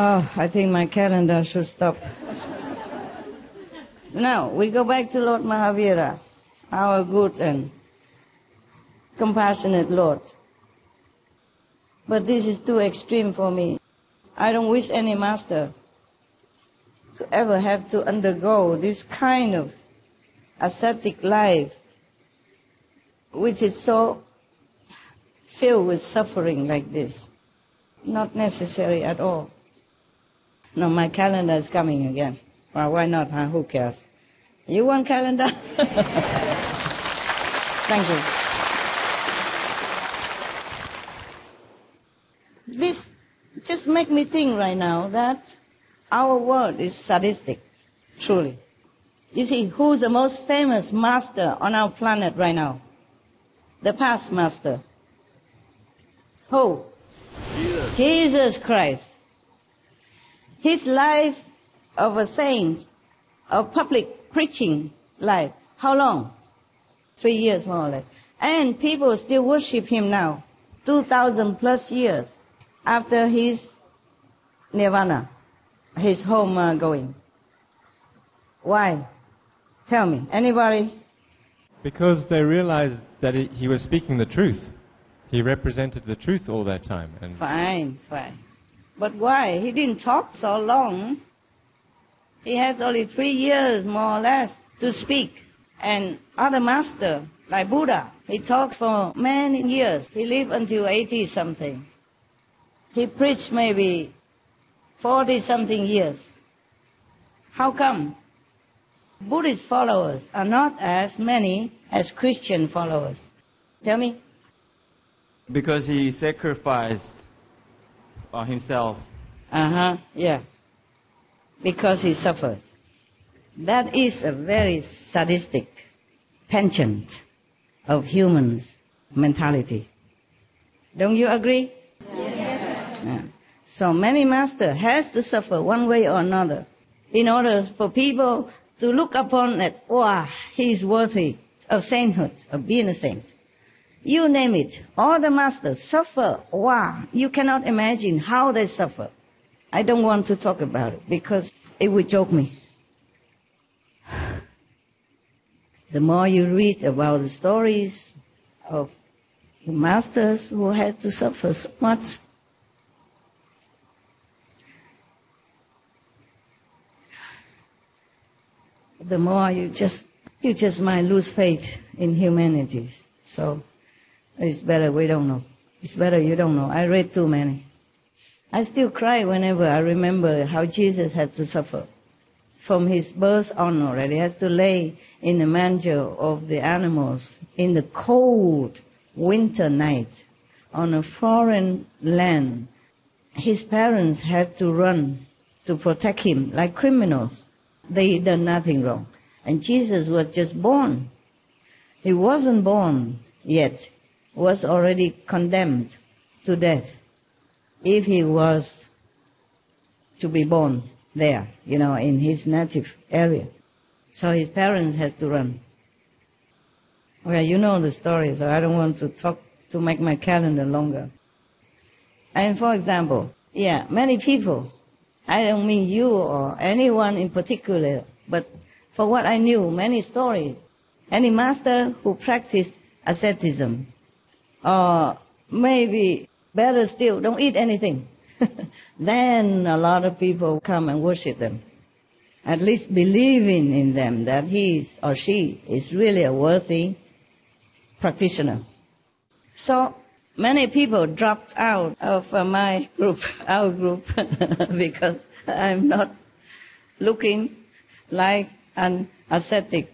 Oh, I think my calendar should stop. Now, we go back to Lord Mahavira, our good and compassionate Lord. But this is too extreme for me. I don't wish any master to ever have to undergo this kind of ascetic life, which is so filled with suffering like this. Not necessary at all. No, my calendar is coming again. Well, why not, huh? Who cares? You want calendar? Thank you. This just makes me think right now that our world is sadistic, truly. You see, who's the most famous master on our planet right now? The past master. Who? Jesus. Jesus Christ. His life of a saint, of public preaching life. How long? 3 years more or less. And people still worship him now, 2,000 plus years after his nirvana, his home going. Why? Tell me. Anybody? Because they realized that he was speaking the truth. He represented the truth all that time. And Fine. But why? He didn't talk so long. He has only 3 years, more or less, to speak. And other master, like Buddha, he talks for many years. He lived until 80-something. He preached maybe 40-something years. How come? Buddhist followers are not as many as Christian followers. Tell me. Because he sacrificed himself. Yeah. Because he suffered. That is a very sadistic penchant of humans' mentality. Don't you agree? Yes. Yeah. So many masters has to suffer one way or another in order for people to look upon it. Wow, he is worthy of sainthood, of being a saint. You name it. All the masters suffer. Wow, you cannot imagine how they suffer. I don't want to talk about it because it would choke me. The more you read about the stories of the masters who had to suffer so much. The more you just might lose faith in humanity. So it's better we don't know. It's better you don't know. I read too many. I still cry whenever I remember how Jesus had to suffer. From his birth on already, he has to lay in the manger of the animals in the cold winter night on a foreign land. His parents had to run to protect him like criminals. They done nothing wrong. And Jesus was just born. He wasn't born yet, was already condemned to death if he was to be born there, in his native area. So his parents had to run. Well, you know the story, so I don't want to make my calendar longer. And for example, many people, I don't mean you or anyone in particular, but for what I knew, many stories, any master who practiced asceticism, or maybe better still, don't eat anything, then a lot of people come and worship them, at least believing in them that he or she is really a worthy practitioner. So many people dropped out of my group, our group, because I'm not looking like an ascetic,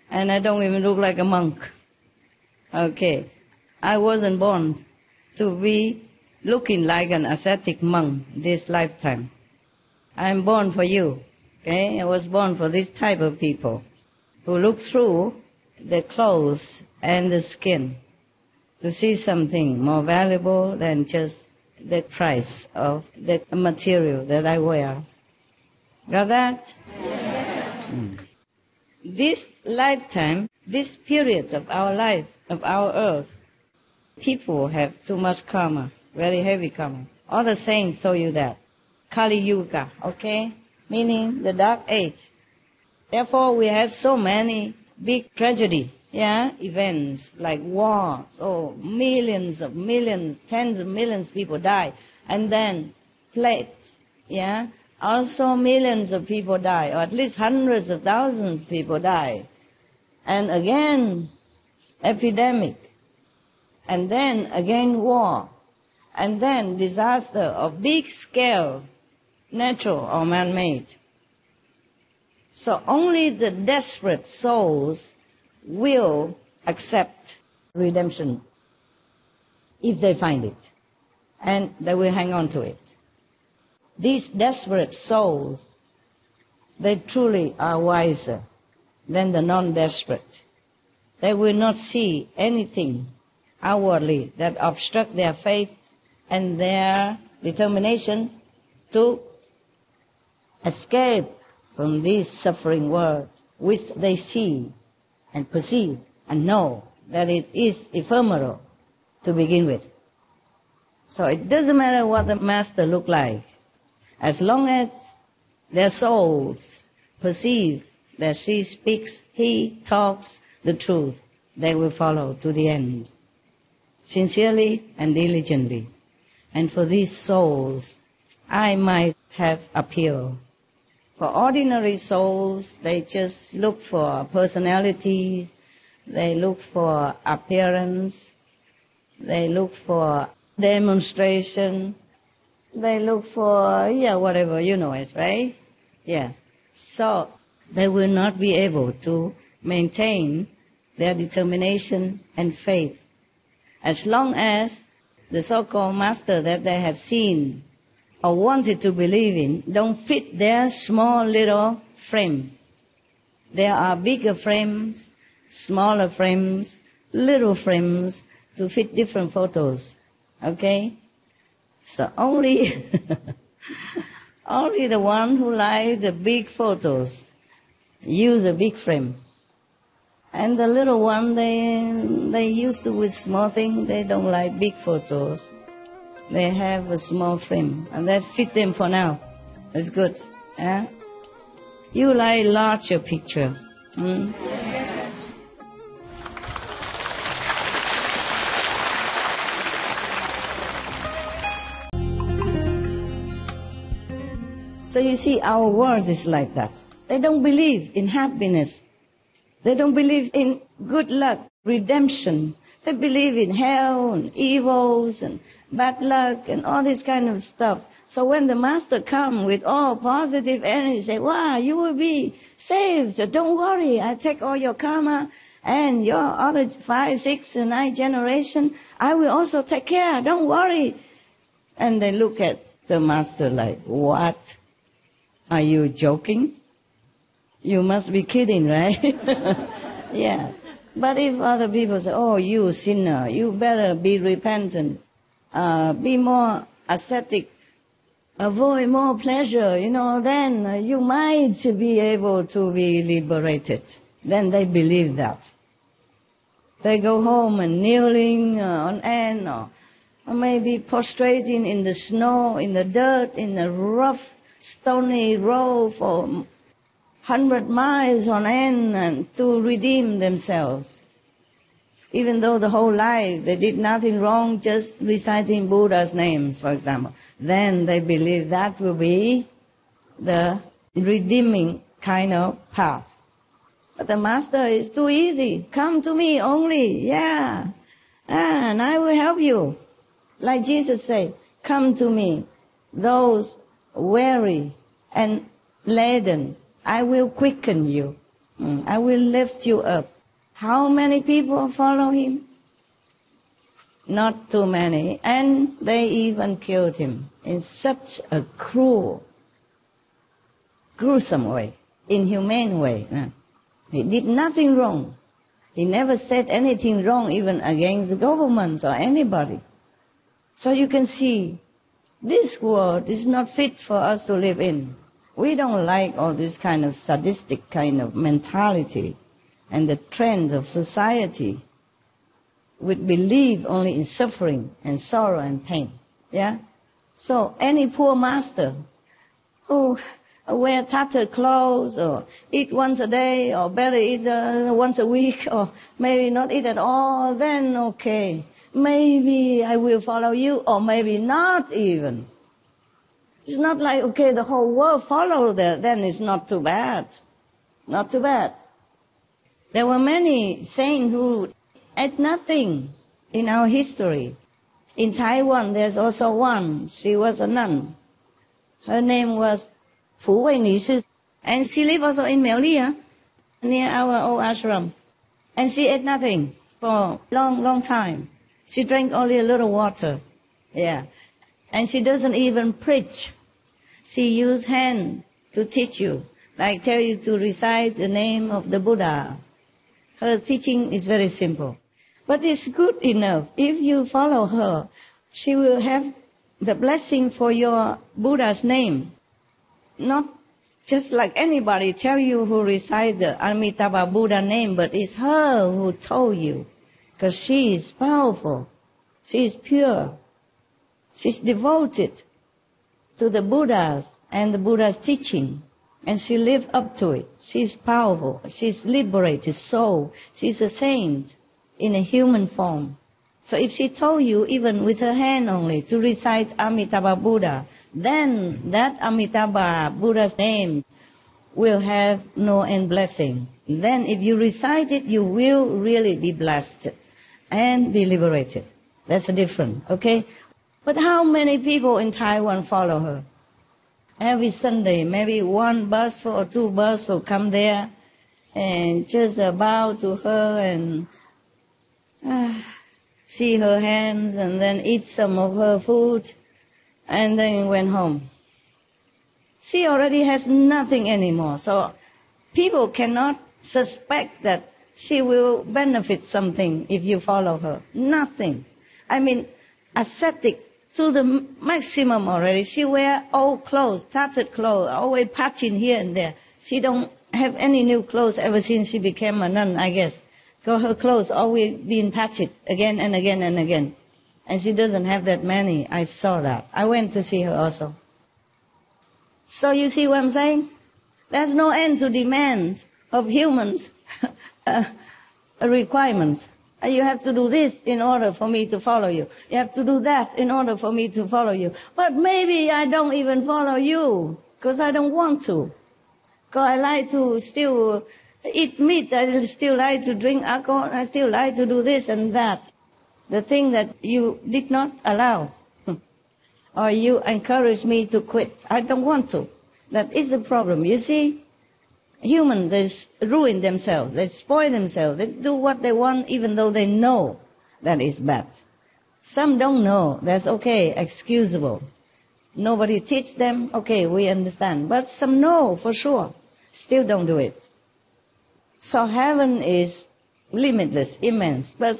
and I don't even look like a monk. Okay, I wasn't born to be looking like an ascetic monk this lifetime. I'm born for you. Okay, I was born for this type of people who look through the clothes and the skin to see something more valuable than just the price of the material that I wear. Got that? Yes. This lifetime, this period of our life, of our earth, people have too much karma, very heavy karma. All the saints told you that. Kali Yuga, okay? Meaning the dark age. Therefore, we have so many big tragedy, events like wars, millions, tens of millions of people die. And then plagues, also millions of people die, or at least hundreds of thousands of people die. And again, epidemic. And then again war. And then disaster of big scale, natural or man-made. So only the desperate souls will accept redemption if they find it. And they will hang on to it. These desperate souls, they truly are wiser than the non-desperate. They will not see anything outwardly that obstruct their faith and their determination to escape from this suffering world, which they see and perceive and know that it is ephemeral to begin with. So it doesn't matter what the master look like. As long as their souls perceive that she speaks, he talks the truth, they will follow to the end, sincerely and diligently. And for these souls, I might have appeal. For ordinary souls, they just look for personality, they look for appearance, they look for demonstration, they look for, whatever, you know it, right? Yes. So they will not be able to maintain their determination and faith as long as the so-called master that they have seen or wanted to believe in don't fit their small little frame. There are bigger frames, smaller frames, little frames to fit different photos. Okay? So only the one who like the big photos use a big frame. And the little one, they used to with small things, they don't like big photos. They have a small frame, and that fit them for now. That's good. You like larger picture. So you see, our world is like that. They don't believe in happiness. They don't believe in good luck, redemption. They believe in hell and evils and bad luck and all this kind of stuff. So when the Master comes with all positive energy, say, wow, you will be saved. Don't worry, I take all your karma and your other 5, 6, and 9 generation. I will also take care. Don't worry. And they look at the Master like, what? Are you joking? You must be kidding, right? Yeah. But if other people say, oh, you sinner, you better be repentant, be more ascetic, avoid more pleasure, then you might be able to be liberated. Then they believe that. They go home and kneeling on end, or maybe prostrating in the snow, in the dirt, in the rough, stony road for 100 miles on end, and to redeem themselves. Even though the whole life they did nothing wrong, just reciting Buddha's names, for example. Then they believe that will be the redeeming kind of path. But the Master is too easy. Come to me only, yeah. And I will help you. Like Jesus said, come to me, those weary and laden, I will quicken you. I will lift you up. How many people follow him? Not too many. And they even killed him in such a cruel, gruesome way, inhumane way. He did nothing wrong. He never said anything wrong even against the governments or anybody. So you can see, this world is not fit for us to live in. We don't like all this kind of sadistic kind of mentality and the trend of society which believe only in suffering and sorrow and pain. Yeah? So any poor master who wear tattered clothes or eat once a day or better eat once a week or maybe not eat at all, then okay. Maybe I will follow you or maybe not even. It's not like, okay, the whole world follows that, then it's not too bad. Not too bad. There were many saints who ate nothing in our history. In Taiwan, there's also one. She was a nun. Her name was Fu Wei Ni Sư. And she lived also in Miaoli, near our old ashram. And she ate nothing for a long, long time. She drank only a little water. Yeah. And she doesn't even preach. She used hand to teach you, like tell you to recite the name of the Buddha. Her teaching is very simple. But it's good enough. If you follow her, she will have the blessing for your Buddha's name. Not just like anybody tell you who recite the Amitabha Buddha name, but it's her who told you. Because she is powerful. She is pure. She's devoted to the Buddhas and the Buddha's teaching. And she lived up to it. She's powerful. She's liberated soul. She's a saint in a human form. So if she told you, even with her hand only, to recite Amitabha Buddha, then that Amitabha Buddha's name will have no end blessing. Then if you recite it, you will really be blessed and be liberated. That's the difference, okay? But how many people in Taiwan follow her? Every Sunday, maybe one bus or two buses will come there and just bow to her and see her hands and then eat some of her food and then went home. She already has nothing anymore, so people cannot suspect that she will benefit something if you follow her. Nothing. I mean, ascetic to the maximum already. She wear old clothes, tattered clothes, always patching here and there. She don't have any new clothes ever since she became a nun, I guess. Because her clothes always being patched again and again and again. And she doesn't have that many. I saw that. I went to see her also. So you see what I'm saying? There's no end to demand of humans, a requirement. You have to do this in order for me to follow you. You have to do that in order for me to follow you. But maybe I don't even follow you. Because I don't want to. Because I like to still eat meat, I still like to drink alcohol, I still like to do this and that. The thing that you did not allow. Or you encourage me to quit. I don't want to. That is the problem. You see, humans, they ruin themselves. They spoil themselves. They do what they want even though they know that is bad. Some don't know. That's okay, excusable. Nobody teach them. Okay, we understand. But some know for sure. Still don't do it. So heaven is limitless, immense, but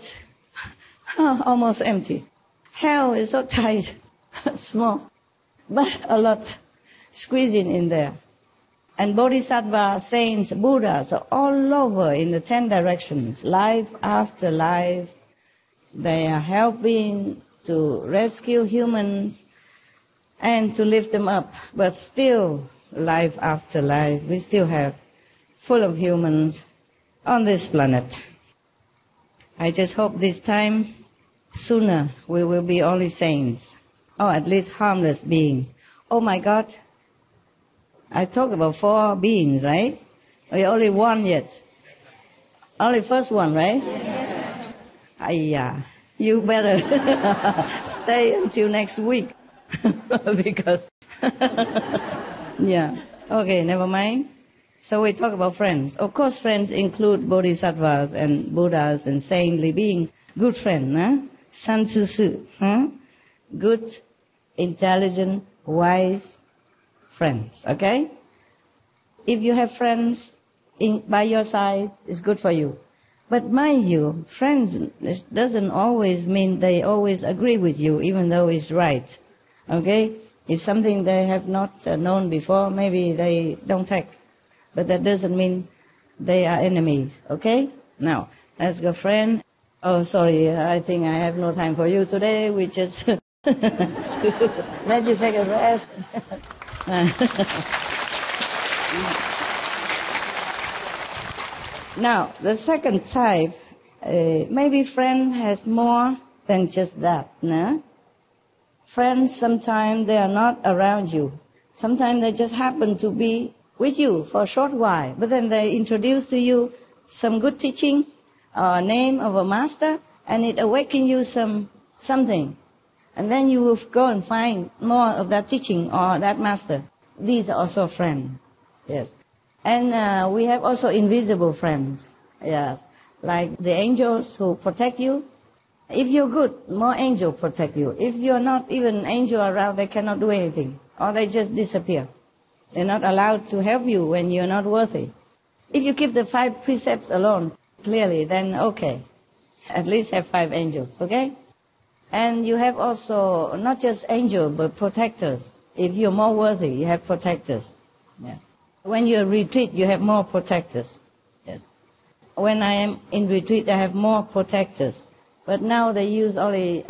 almost empty. Hell is so tight, small, but a lot squeezing in there. And bodhisattvas, saints, Buddhas are all over in the 10 directions, life after life. They are helping to rescue humans and to lift them up. But still, life after life, we still have full of humans on this planet. I just hope this time, sooner, we will be only saints, or at least harmless beings. Oh my God, I talked about 4 beings, right? We only one yet. Only first one, right? Yes. Ayya, you better stay until next week. Because, yeah. Okay, never mind. So we talk about friends. Of course, friends include bodhisattvas and Buddhas and saintly beings. Good friend, huh? San Tzu Su, huh? Good, intelligent, wise friends, okay? If you have friends by your side, it's good for you. But mind you, friends doesn't always mean they always agree with you, even though it's right, okay? If something they have not known before, maybe they don't take. But that doesn't mean they are enemies, okay? Now, let's go, friend. Oh, sorry, I think I have no time for you today. We just let you take a rest. Now, the second type, maybe friend has more than just that, no? Friends, sometimes they are not around you. Sometimes they just happen to be with you for a short while, but then they introduce to you some good teaching or name of a master, and it awakens you something. And then you will go and find more of that teaching or that master. These are also friends, yes. And we have also invisible friends, yes, like the angels who protect you. If you're good, more angels protect you. If you're not even angel around, they cannot do anything, or they just disappear. They're not allowed to help you when you're not worthy. If you keep the 5 precepts alone, clearly, then okay. At least have 5 angels, okay? And you have also not just angels, but protectors. If you're more worthy, you have protectors. Yes. When you retreat, you have more protectors. Yes. When I am in retreat, I have more protectors. But now they use only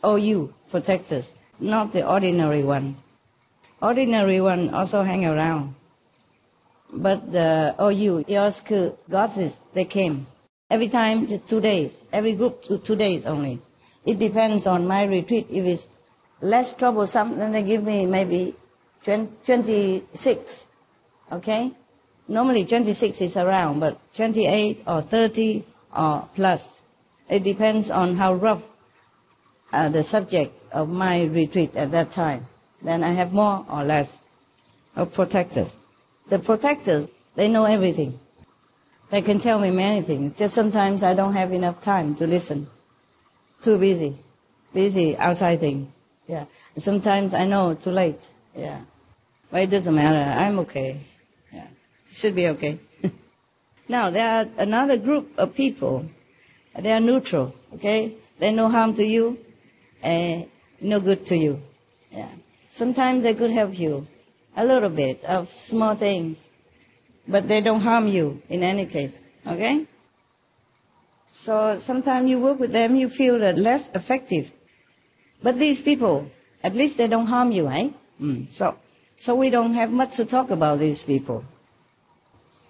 OU protectors, not the ordinary one. Ordinary one also hang around. But the OU, Yosuke goddesses, they came. Every time, just 2 days. Every group, 2 days only. It depends on my retreat. If it's less troublesome, then they give me maybe 26. Okay? Normally 26 is around, but 28 or 30 or plus. It depends on how rough the subject of my retreat at that time. Then I have more or less of protectors. The protectors, they know everything. They can tell me many things. Just sometimes I don't have enough time to listen. Too busy. Busy outside things. Yeah. Sometimes I know too late. Yeah. But it doesn't matter. I'm okay. Yeah. Should be okay. Now, there are another group of people. They are neutral. Okay? They no harm to you and no good to you. Yeah. Sometimes they could help you a little bit of small things, but they don't harm you in any case, okay? So sometimes you work with them, you feel that less effective. But these people, at least they don't harm you, eh? So we don't have much to talk about these people.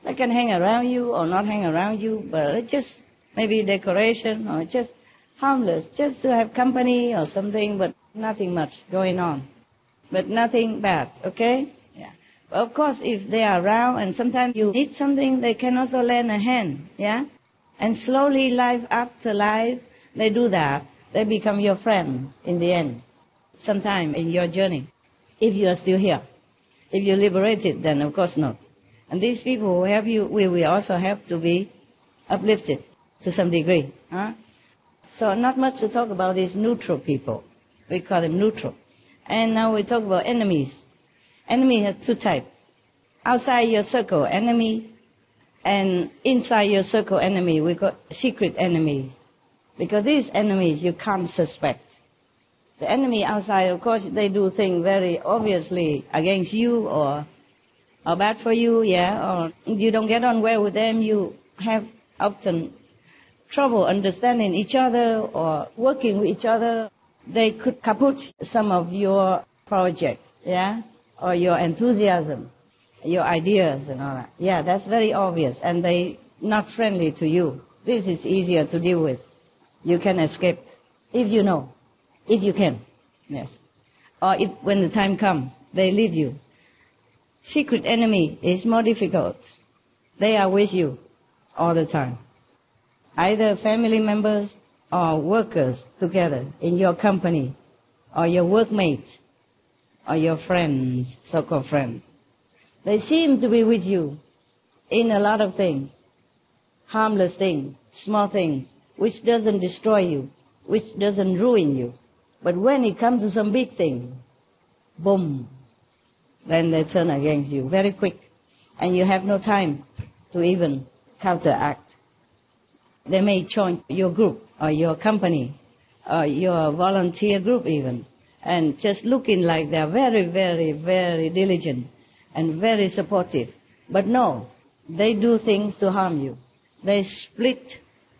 They can hang around you or not hang around you, but it's just maybe decoration or just harmless, just to have company or something, but nothing much going on. But nothing bad, okay? Of course, if they are around and sometimes you need something, they can also lend a hand, yeah? And slowly, life after life, they do that. They become your friends in the end, sometime in your journey, if you are still here. If you're liberated, then of course not. And these people who help you, we also have to be uplifted to some degree. Huh? So not much to talk about these neutral people. We call them neutral. And now we talk about enemies. Enemy has two types. Outside your circle, enemy, and inside your circle, enemy. We call secret enemies. Because these enemies you can't suspect. The enemy outside, of course, they do things very obviously against you or bad for you, yeah, or you don't get on well with them, you have often trouble understanding each other or working with each other. They could kaput some of your project, yeah, or your enthusiasm, your ideas and all that. Yeah, that's very obvious, and they not friendly to you. This is easier to deal with. You can escape if you know. If you can, yes. Or if when the time comes, they leave you. Secret enemy is more difficult. They are with you all the time. Either family members or workers together in your company, or your workmates, or your friends, so-called friends. They seem to be with you in a lot of things. Harmless things, small things, which doesn't destroy you, which doesn't ruin you. But when it comes to some big thing, boom, then they turn against you very quick. And you have no time to even counteract. They may join your group or your company or your volunteer group even. And just looking like they're very, very, very diligent and very supportive. But no, they do things to harm you. They split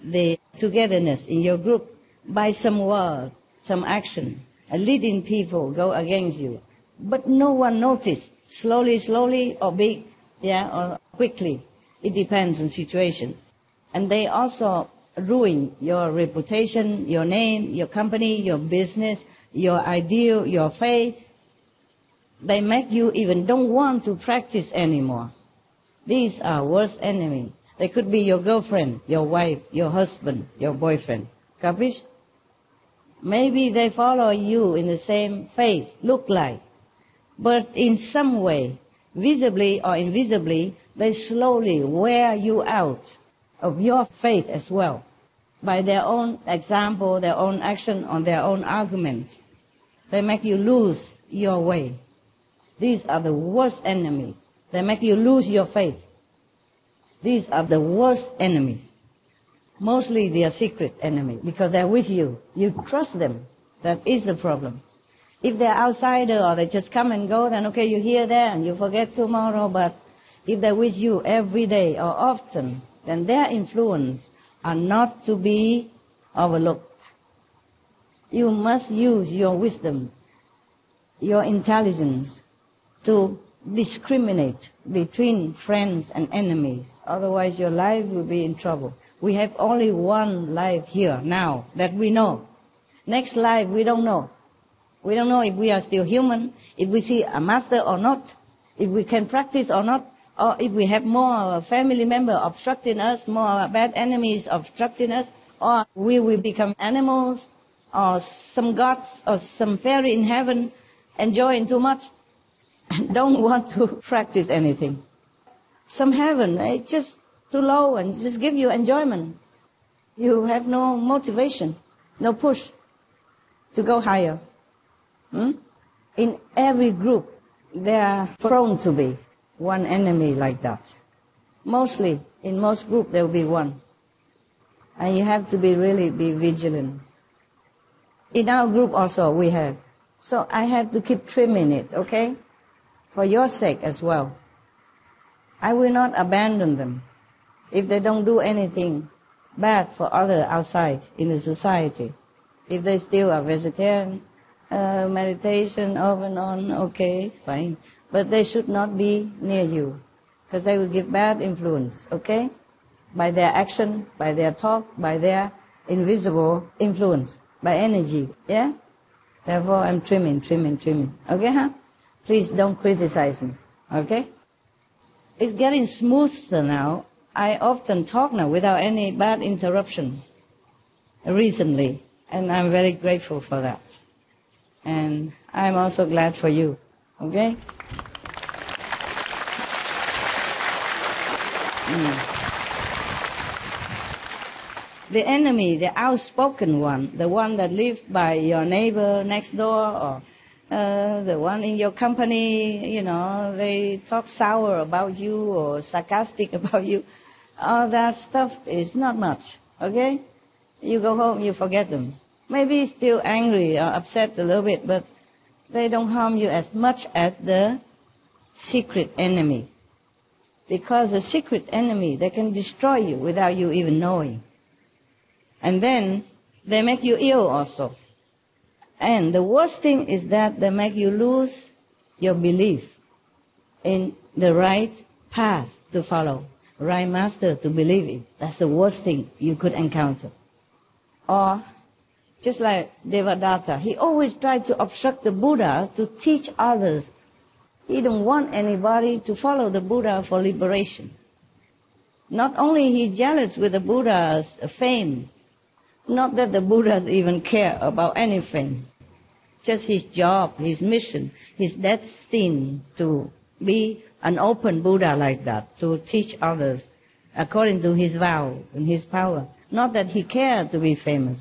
the togetherness in your group by some words, some action, and leading people go against you. But no one noticed. Slowly, or big, yeah, or quickly. It depends on situation. And they also ruin your reputation, your name, your company, your business, your ideal, your faith. They make you even don't want to practice anymore. These are worst enemies. They could be your girlfriend, your wife, your husband, your boyfriend. Capish? Maybe they follow you in the same faith, look like. But in some way, visibly or invisibly, they slowly wear you out of your faith as well. By their own example, their own action, or their own argument. They make you lose your way. These are the worst enemies. They make you lose your faith. These are the worst enemies. Mostly they are secret enemies because they're with you. You trust them. That is the problem. If they're outsider or they just come and go, then okay, you hear that and you forget tomorrow. But if they're with you every day or often, then their influence are not to be overlooked. You must use your wisdom, your intelligence to discriminate between friends and enemies. Otherwise your life will be in trouble. We have only one life here now that we know. Next life we don't know. We don't know if we are still human, if we see a master or not, if we can practice or not, or if we have more family members obstructing us, more bad enemies obstructing us, or we will become animals, or some gods, or some fairy in heaven enjoying too much and don't want to practice anything. Some heaven, it's just too low and just give you enjoyment. You have no motivation, no push to go higher. In every group, there are prone to be one enemy like that. Mostly, in most groups, there will be one. And you have to really be vigilant. In our group also, we have. So I have to keep trimming it, okay? For your sake as well. I will not abandon them if they don't do anything bad for others outside in the society. If they still are vegetarian, meditation off and on, okay, fine. But they should not be near you, because they will give bad influence, okay? By their action, by their talk, by their invisible influence, by energy, yeah? Therefore, I'm trimming. Okay, huh? Please don't criticize me. Okay? It's getting smoother now. I often talk now without any bad interruption recently, and I'm very grateful for that. And I'm also glad for you. Okay? The enemy, the outspoken one, the one that lives by your neighbor next door, or the one in your company, they talk sour about you or sarcastic about you. All that stuff is not much, okay? You go home, you forget them. Maybe still angry or upset a little bit, but they don't harm you as much as the secret enemy. Because the secret enemy, they can destroy you without you even knowing. And then they make you ill also. And the worst thing is that they make you lose your belief in the right path to follow, right master to believe in. That's the worst thing you could encounter. Or, just like Devadatta, he always tried to obstruct the Buddha to teach others. He don't want anybody to follow the Buddha for liberation. Not only he jealous with the Buddha's fame, not that the Buddhas even care about any fame. Just his job, his mission, his destined to be an open Buddha like that, to teach others according to his vows and his power. Not that he cared to be famous.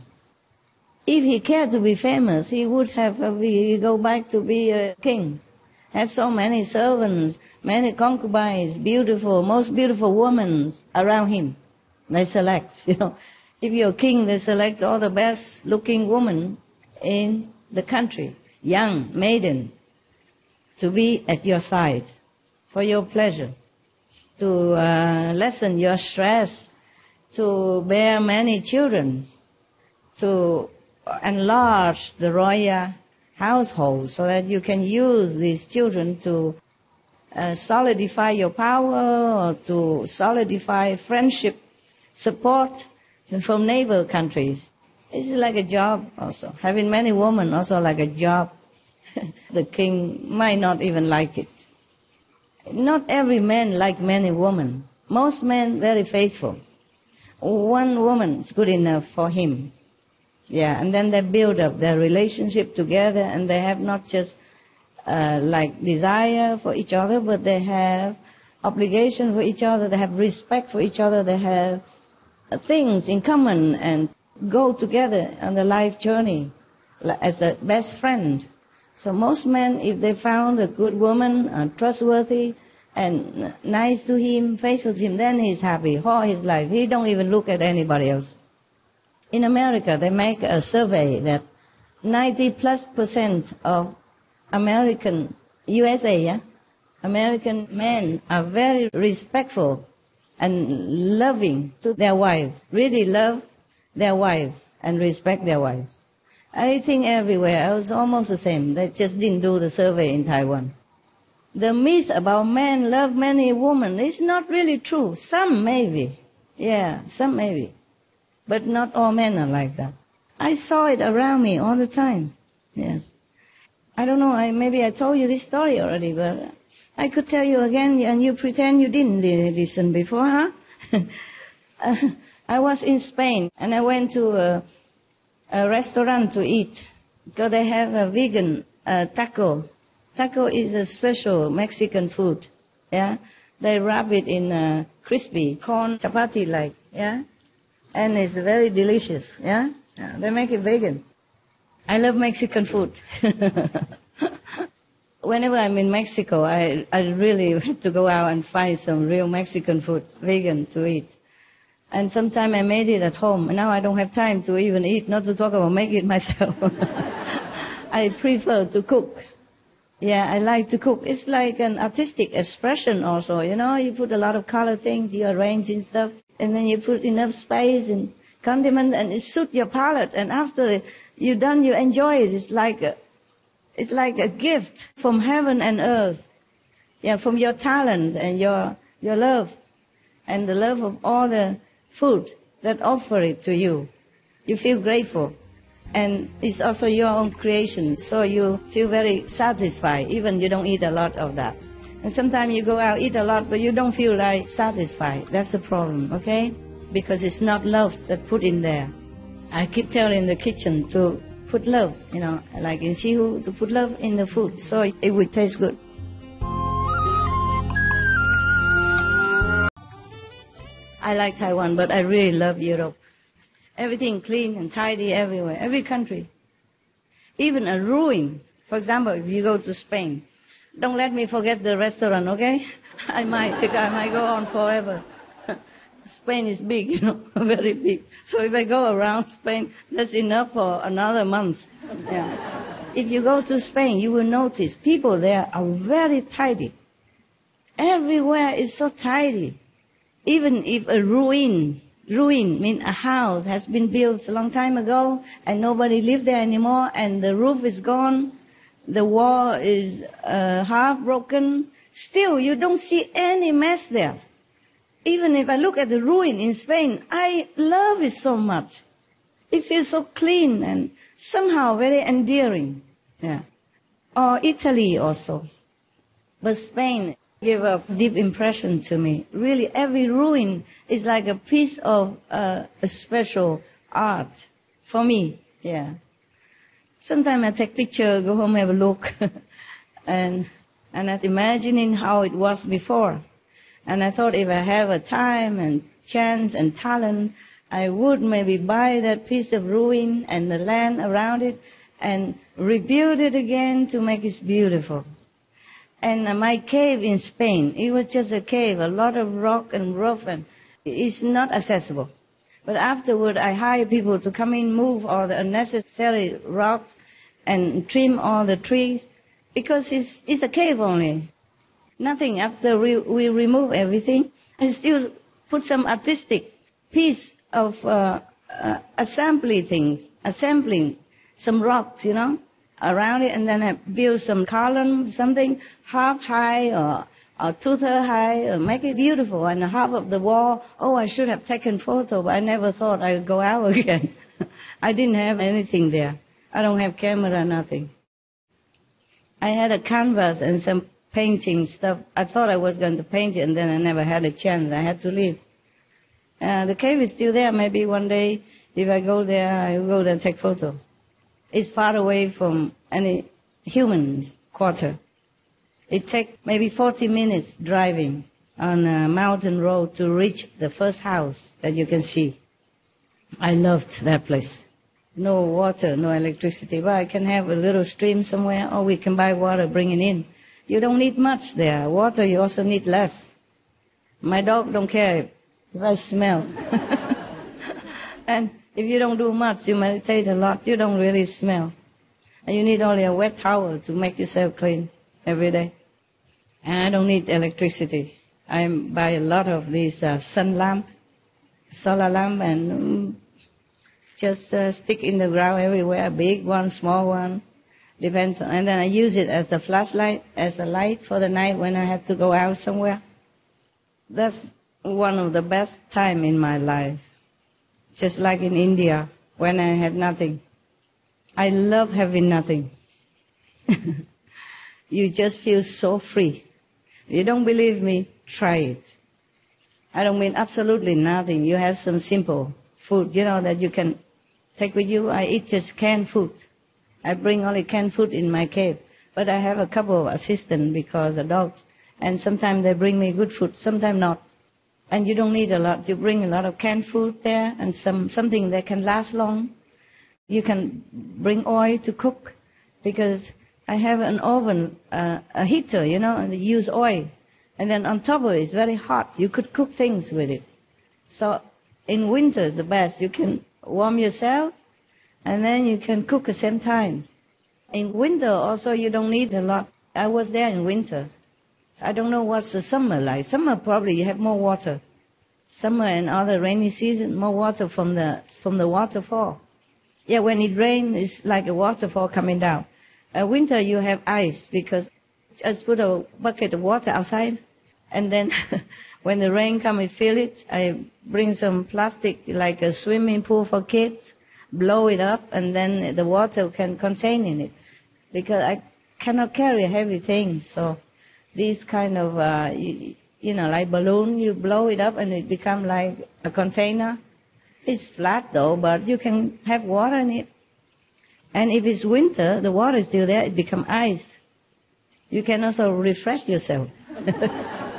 If he cared to be famous, he would have go back to be a king. Have so many servants, many concubines, most beautiful women around him. They select, If you're a king, they select all the best looking women in the country, young maiden, to be at your side for your pleasure, to lessen your stress, to bear many children, to enlarge the royal household so that you can use these children to solidify your power or to solidify friendship, support from neighbor countries. It's like a job also. Having many women also like a job. The king might not even like it. Not every man like many women. Most men very faithful. One woman is good enough for him. Yeah, and then they build up their relationship together, and they have not just desire for each other, but they have obligation for each other, they have respect for each other, they have things in common and go together on the life journey as a best friend. So most men, if they found a good woman, trustworthy and nice to him, faithful to him, then he's happy all his life. He don't even look at anybody else. In America, they make a survey that 90+% of American, USA, American men are very respectful and loving to their wives, really love their wives and respect their wives. I think everywhere it was almost the same. They just didn't do the survey in Taiwan. The myth about men love many women is not really true. Some maybe. Yeah, some maybe. But not all men are like that. I saw it around me all the time. Yes. I don't know, maybe I told you this story already, but I could tell you again and you pretend you didn't listen before, huh? I was in Spain and I went to a restaurant to eat because they have a vegan taco. Taco is a special Mexican food. Yeah, they wrap it in crispy corn chapati like. Yeah, and it's very delicious. Yeah, they make it vegan. I love Mexican food. Whenever I'm in Mexico, I really have to go out and find some real Mexican food, vegan, to eat. And sometimes I made it at home. And now I don't have time to even eat, not to talk about make it myself. I prefer to cook. Yeah, I like to cook. It's like an artistic expression also, You put a lot of color things, you arrange and stuff. And then you put enough spice and condiment, and it suits your palate. And after you're done, you enjoy it. It's like a gift from heaven and earth. Yeah, from your talent and your love. And the love of all the food that offer it to you. You feel grateful. And it's also your own creation, so you feel very satisfied, even you don't eat a lot of that. And sometimes you go out, eat a lot, but you don't feel like satisfied. That's the problem, okay? Because it's not love that put in there. I keep telling the kitchen to put love, like in Shihu, to put love in the food so it would taste good. I like Taiwan, but I really love Europe. Everything clean and tidy everywhere, every country. Even a ruin. For example, if you go to Spain, don't let me forget the restaurant, okay? I might go on forever. Spain is big, very big. So if I go around Spain, that's enough for another month. Yeah. If you go to Spain, you will notice people there are very tidy. Everywhere is so tidy. Even if a ruin means a house has been built a long time ago and nobody lives there anymore and the roof is gone, the wall is half broken, still you don't see any mess there. Even if I look at the ruin in Spain, I love it so much. It feels so clean and somehow very endearing. Yeah. Or Italy also. But Spain gave a deep impression to me. Really, every ruin is like a piece of a special art for me. Yeah. Sometimes I take pictures, go home, have a look, and I'm imagining how it was before. And I thought if I have a time and chance and talent, I would maybe buy that piece of ruin and the land around it and rebuild it again to make it beautiful. And my cave in Spain, it was just a cave, a lot of rock and rough, and it's not accessible. But afterward, I hired people to come in, move all the unnecessary rocks and trim all the trees, because it's a cave only. Nothing. After we remove everything, I still put some artistic piece of assembling some rocks, around it, and then I build some columns, something half high or 2/3 high, or make it beautiful. And half of the wall, I should have taken photo, but I never thought I would go out again. I didn't have anything there. I don't have camera, nothing. I had a canvas and some painting stuff. I thought I was going to paint it, and then I never had a chance. I had to leave. The cave is still there. Maybe one day, if I go there, I will go there and take photo. It's far away from any human's quarter. It takes maybe 40 minutes driving on a mountain road to reach the first house that you can see. I loved that place. No water, no electricity, but I can have a little stream somewhere, or we can buy water, bring it in. You don't need much there. Water, you also need less. My dog don't care if I smell. And if you don't do much, you meditate a lot, you don't really smell. And you need only a wet towel to make yourself clean every day. And I don't need electricity. I buy a lot of these sun lamp, solar lamp, and just stick in the ground everywhere, big one, small one, depends on. And then I use it as a flashlight, as a light for the night when I have to go out somewhere. That's one of the best time in my life. Just like in India, when I had nothing. I love having nothing. You just feel so free. If you don't believe me, try it. I don't mean absolutely nothing. You have some simple food, that you can take with you. I eat just canned food. I bring only canned food in my cave. But I have a couple of assistants because the dogs. And sometimes they bring me good food, sometimes not. And you don't need a lot. You bring a lot of canned food there and something that can last long. You can bring oil to cook because I have an oven, a heater, and they use oil. And then on top of it, it's very hot. You could cook things with it. So in winter is the best. You can warm yourself and then you can cook at the same time. In winter also you don't need a lot. I was there in winter. I don't know what's the summer like. Summer probably you have more water. Summer and other rainy season, more water from the waterfall. Yeah, when it rains, it's like a waterfall coming down. Winter you have ice because just put a bucket of water outside, and then when the rain comes, you feel it. I bring some plastic like a swimming pool for kids, blow it up, and then the water can contain in it. Because I cannot carry heavy things, so These kind of, like balloon, you blow it up and it become like a container. It's flat though, but you can have water in it. And if it's winter, the water is still there, it become ice. You can also refresh yourself.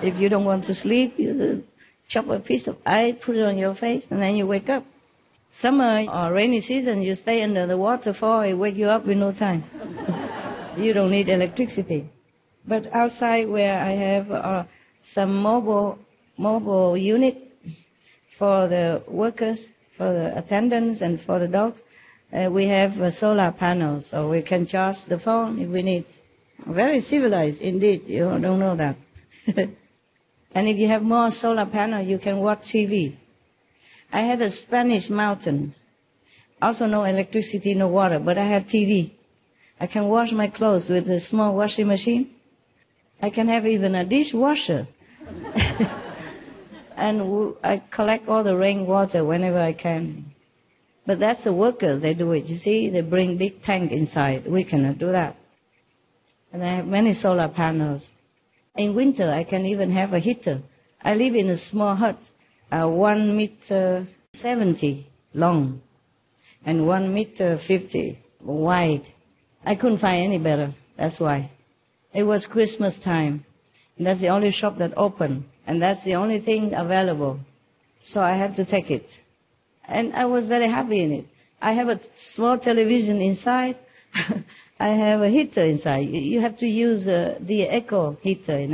If you don't want to sleep, you chop a piece of ice, put it on your face, and then you wake up. Summer or rainy season, you stay under the waterfall, it wake you up in no time. You don't need electricity. But outside where I have some mobile unit for the workers, for the attendants, and for the dogs, we have solar panels, so we can charge the phone if we need. Very civilized indeed, you don't know that. And if you have more solar panels, you can watch TV. I had a Spanish mountain. Also no electricity, no water, but I have TV. I can wash my clothes with a small washing machine. I can have even a dishwasher. And I collect all the rainwater whenever I can. But that's the workers, they do it. You see, they bring big tank inside. We cannot do that. And I have many solar panels. In winter, I can even have a heater. I live in a small hut, 1 meter 70 long and 1 meter 50 wide. I couldn't find any better. That's why. It was Christmas time. And that's the only shop that opened. And that's the only thing available. So I had to take it. And I was very happy in it. I have a small television inside. I have a heater inside. You have to use the eco heater,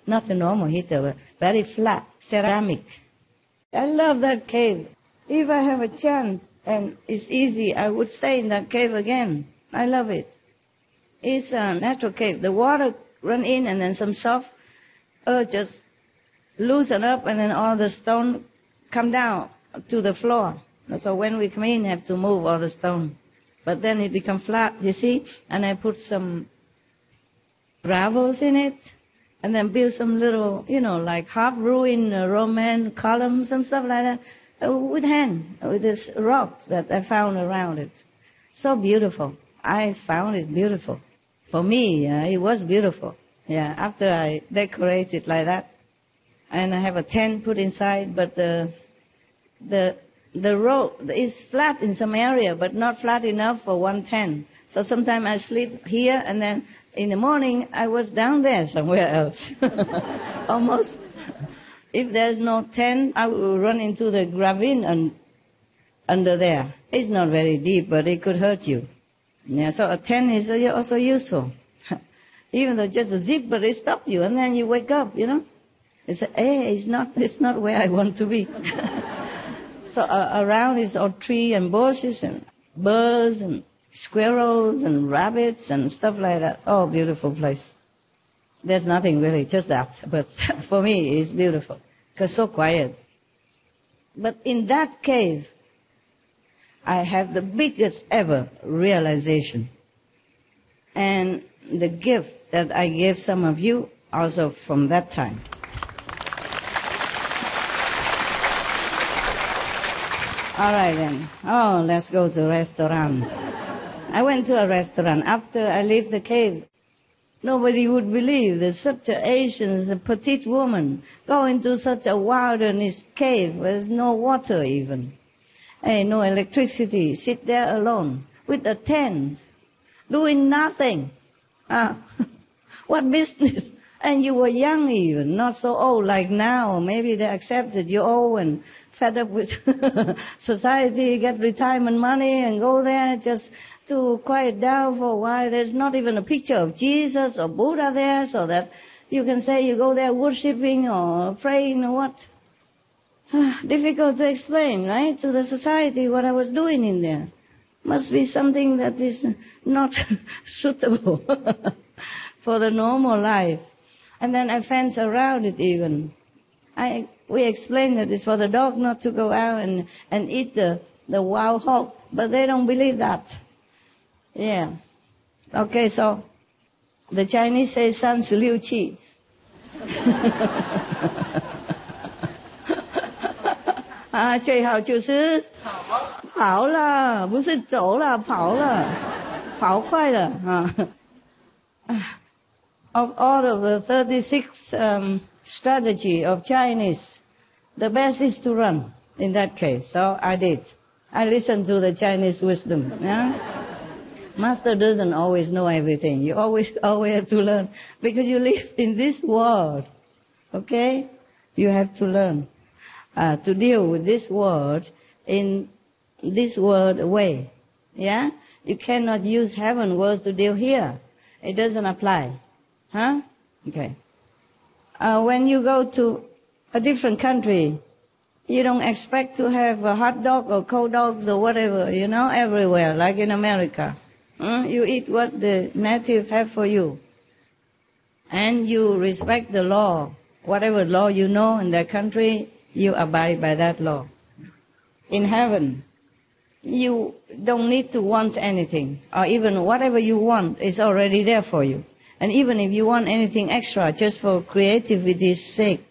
not a normal heater, but very flat, ceramic. I love that cave. If I have a chance and it's easy, I would stay in that cave again. I love it. It's a natural cave. The water run in and then some soft earth just loosen up and then all the stone come down to the floor. So when we come in, have to move all the stone. But then it becomes flat, you see? And I put some gravels in it and then build some little, like half-ruined Roman columns and stuff like that with hand, with this rock that I found around it. So beautiful. I found it beautiful. For me, it was beautiful. Yeah, after I decorate it like that. And I have a tent put inside, but the road is flat in some area, but not flat enough for one tent. So sometimes I sleep here, and then in the morning I was down there somewhere else. Almost. If there's no tent, I will run into the ravine under there. It's not very deep, but it could hurt you. Yeah, so a tent is also useful. Even though just a zip, but it stops you, and then you wake up, It's it's not where I want to be. So around is all tree and bushes and birds and squirrels and rabbits and stuff like that. Oh, beautiful place. There's nothing really, just that. But for me, it's beautiful because so quiet. But in that cave, I have the biggest ever realization. And the gift that I gave some of you also from that time. All right then. Oh, let's go to a restaurant. I went to a restaurant after I left the cave. Nobody would believe that such an Asian, a petite woman, go into such a wilderness cave where there's no water even. And no electricity, sit there alone with a tent, doing nothing. What business? And you were young even, not so old like now. Maybe they accepted you old and fed up with society, get retirement money and go there just to quiet down for a while. There's not even a picture of Jesus or Buddha there so that you can say you go there worshiping or praying or what. Difficult to explain, right, to the society what I was doing in there. Must be something that is not suitable for the normal life. And then I fence around it even. We explained that it's for the dog not to go out and eat the wild hog, but they don't believe that. Yeah. Okay, so the Chinese say 36气. 最好就是跑了，不是走了，跑了，跑快了啊！ of all of the 36 strategy of Chinese, the best is to run in that case. So I did. I listened to the Chinese wisdom. Yeah? Master doesn't always know everything. You always have to learn because you live in this world. Okay? You have to learn to deal with this world in this world way. Yeah? You cannot use heaven words to deal here. It doesn't apply. Huh? Okay. When you go to a different country, you don't expect to have a hot dog or cold dogs or whatever, everywhere, like in America. You eat what the native have for you. And you respect the law. Whatever law you know in that country, you abide by that law. In heaven, you don't need to want anything. Or even whatever you want is already there for you. And even if you want anything extra, just for creativity's sake,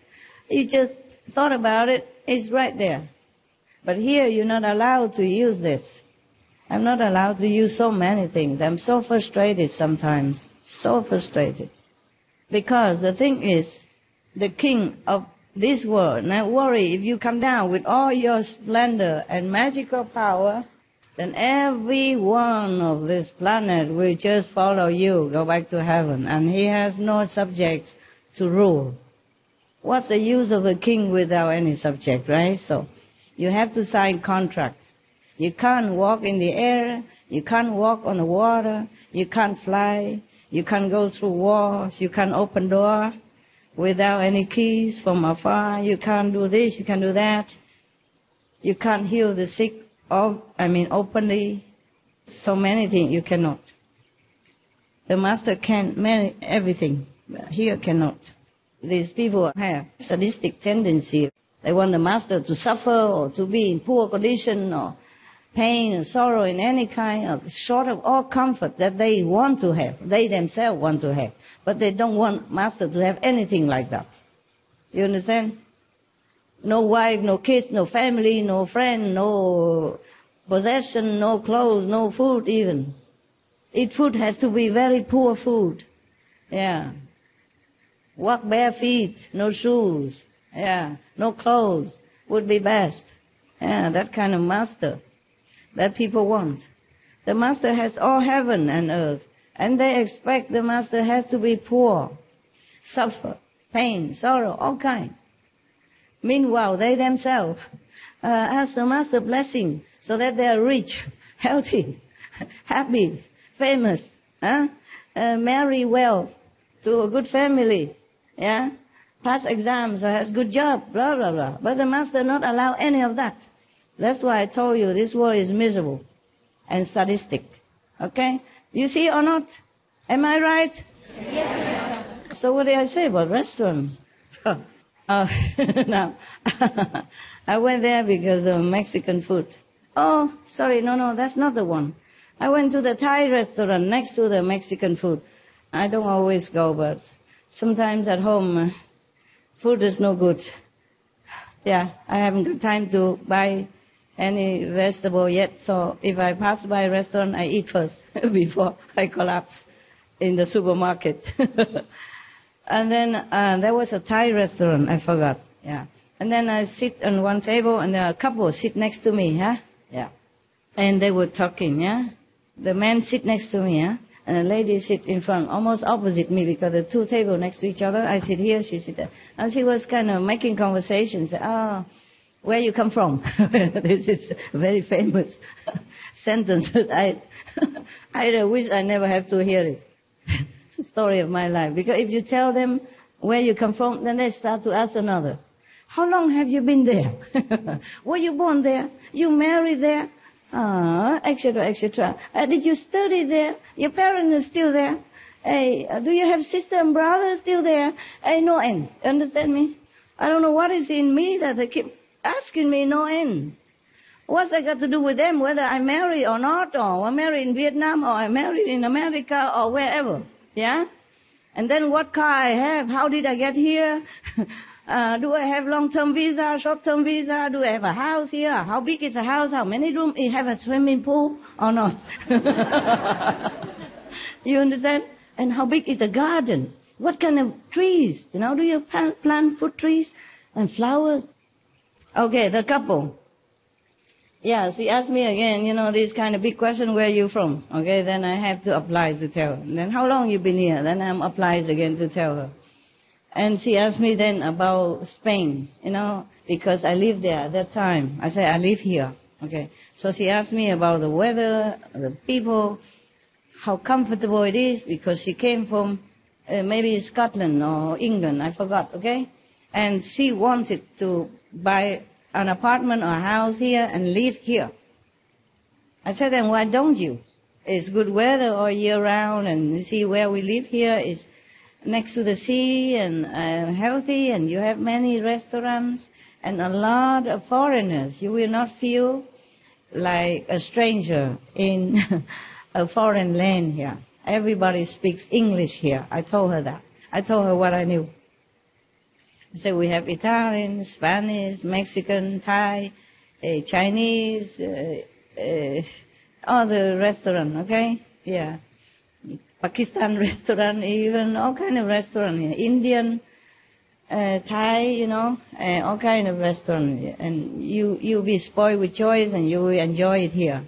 you just thought about it, it's right there. But here you're not allowed to use this. I'm not allowed to use so many things. I'm so frustrated sometimes. So frustrated. Because the thing is, the king of this world, now worry, if you come down with all your splendor and magical power, then every one of this planet will just follow you, go back to heaven. And he has no subjects to rule. What's the use of a king without any subject, right? So you have to sign contract. You can't walk in the air. You can't walk on the water. You can't fly. You can't go through walls. You can't open door without any keys from afar. You can't do this. You can't do that. You can't heal the sick, openly. So many things you cannot. The master can manage everything, but here cannot. These people have sadistic tendency. They want the master to suffer or to be in poor condition or pain and sorrow in any kind, short of all comfort that they want to have. They themselves want to have. But they don't want master to have anything like that. You understand? No wife, no kids, no family, no friend, no possession, no clothes, no food even. Food has to be very poor food. Yeah. Walk bare feet, no shoes. Yeah. No clothes would be best. Yeah, that kind of master that people want. The master has all heaven and earth, and they expect the master has to be poor, suffer, pain, sorrow, all kind. Meanwhile, they themselves ask the master blessing so that they are rich, healthy, happy, famous, marry well to a good family, pass exams or has good job, blah, blah, blah. But the master not allow any of that. That's why I told you this world is miserable and sadistic. Okay? You see or not? Am I right? Yes. So what did I say about restaurant? Now, I went there because of Mexican food. Oh, sorry, no, that's not the one. I went to the Thai restaurant next to the Mexican food. I don't always go, but sometimes at home, food is no good. Yeah, I haven't got time to buy any vegetable yet, so if I pass by a restaurant, I eat first before I collapse in the supermarket. And then there was a Thai restaurant, I forgot. Yeah. And then I sit on one table, and a couple sit next to me, Yeah. And they were talking, The man sit next to me, and the lady sit in front, almost opposite me, because the two tables next to each other. I sit here, she sit there. And she was kind of making conversation, say, where you come from? This is a very famous sentence. I wish I never have to hear it. Story of my life. Because if you tell them where you come from, then they start to ask another. How long have you been there? Were you born there? You married there? Etc., etc. Did you study there? Your parents are still there? Hey, do you have sister and brother still there? Hey, no end. Understand me? I don't know what is in me that they keep asking me no end. What's that got to do with them, whether I marry or not, or I'm married in Vietnam, or I'm married in America, or wherever, And then what car I have, how did I get here? Do I have long-term visa, short-term visa? Do I have a house here? How big is the house? How many rooms? You have a swimming pool or not? You understand? And how big is the garden? What kind of trees? Do you plant fruit trees and flowers? Okay, the couple. Yeah, she asked me again, this kind of big question, where are you from? Okay, then I have to apply to tell her. Then how long you been here? Then I'm applied again to tell her. And she asked me then about Spain, because I lived there at that time. I said, I live here. Okay, so she asked me about the weather, the people, how comfortable it is, because she came from maybe Scotland or England, I forgot, okay? And she wanted to buy an apartment or a house here and live here. I said, then why don't you? It's good weather all year round, and you see where we live here is next to the sea and healthy, and you have many restaurants and a lot of foreigners. You will not feel like a stranger in a foreign land here. Everybody speaks English here. I told her that. I told her what I knew. I said, we have Italian, Spanish, Mexican, Thai, Chinese, all the restaurant, okay? Yeah. Pakistan restaurant, even all kind of restaurant here. Indian, Thai, all kind of restaurant. And you'll be spoiled with choice, and you will enjoy it here.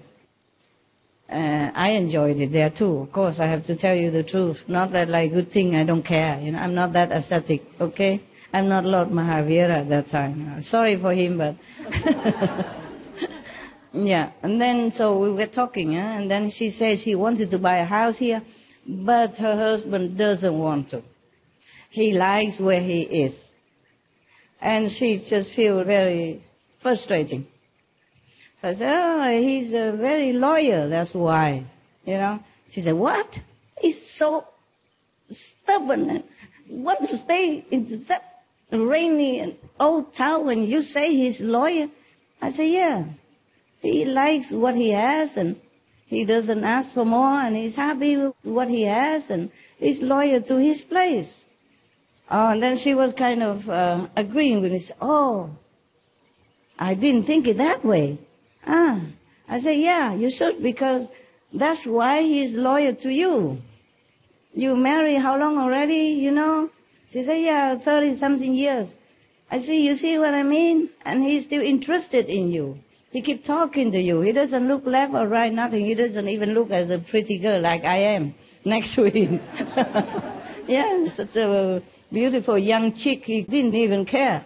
I enjoyed it there too. Of course, I have to tell you the truth. Not that like good thing, I don't care. I'm not that ascetic, okay? I'm not Lord Mahavira at that time. Sorry for him, but... yeah, and then so we were talking, and then she said she wanted to buy a house here, but her husband doesn't want to. He likes where he is. And she just feels very frustrating. So I said, oh, he's very loyal, that's why. She said, what? He's so stubborn and wants to stay in that rainy and old town when you say he's loyal. I said, yeah. He likes what he has, and he doesn't ask for more, and he's happy with what he has, and he's loyal to his place. And then she was kind of agreeing with me. Oh, I didn't think it that way. I said, yeah, you should, because that's why he's loyal to you. You married how long already, She said, yeah, 30-something years. I said, you see what I mean? And he's still interested in you. He keeps talking to you. He doesn't look left or right, nothing. He doesn't even look as a pretty girl like I am next to him. Yeah, such a beautiful young chick. He didn't even care.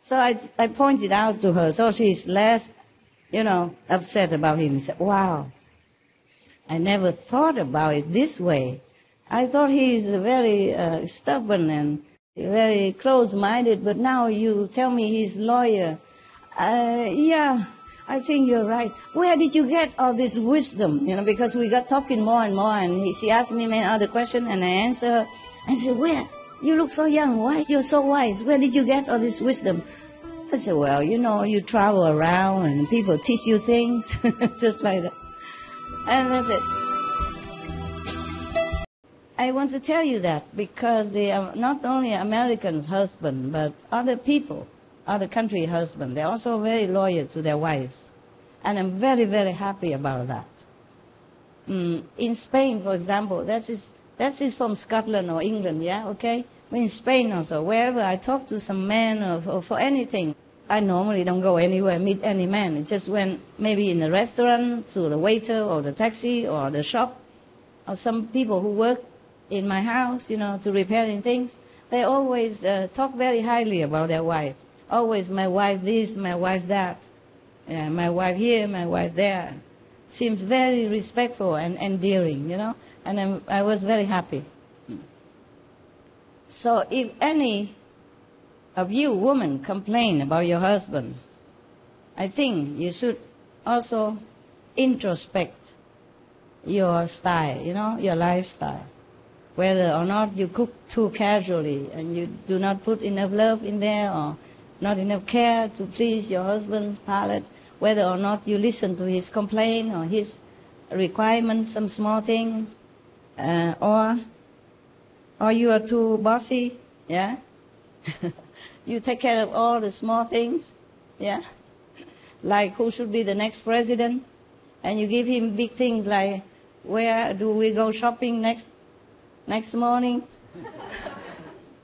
So I pointed out to her, so she's less, upset about him. He said, wow, I never thought about it this way. I thought he's very stubborn and very close-minded, but now you tell me he's loyal. Yeah, I think you're right. Where did you get all this wisdom? Because we got talking more and more, and she asked me many other questions, and I answered her. And she said, where? You look so young. Why? You're so wise. Where did you get all this wisdom? I said, well, you travel around, and people teach you things, just like that. And that's it. I want to tell you that because they are not only Americans' husband, but other people, other country husband, they're also very loyal to their wives. And I'm very, very happy about that. In Spain, for example, that is from Scotland or England, yeah, okay? In Spain also, wherever I talk to some man or for anything, I normally don't go anywhere, meet any man. It just went maybe in the restaurant, to the waiter or the taxi or the shop, or some people who work in my house, to repairing things. They always talk very highly about their wives. Always my wife this, my wife that. Yeah, my wife here, my wife there. Seems very respectful and endearing, And I was very happy. So if any of you women complain about your husband, I think you should also introspect your style, your lifestyle. Whether or not you cook too casually and you do not put enough love in there or not enough care to please your husband's palate, whether or not you listen to his complaint or his requirements, some small thing, or you are too bossy, yeah? You take care of all the small things, yeah? Like who should be the next president, and you give him big things like where do we go shopping next morning,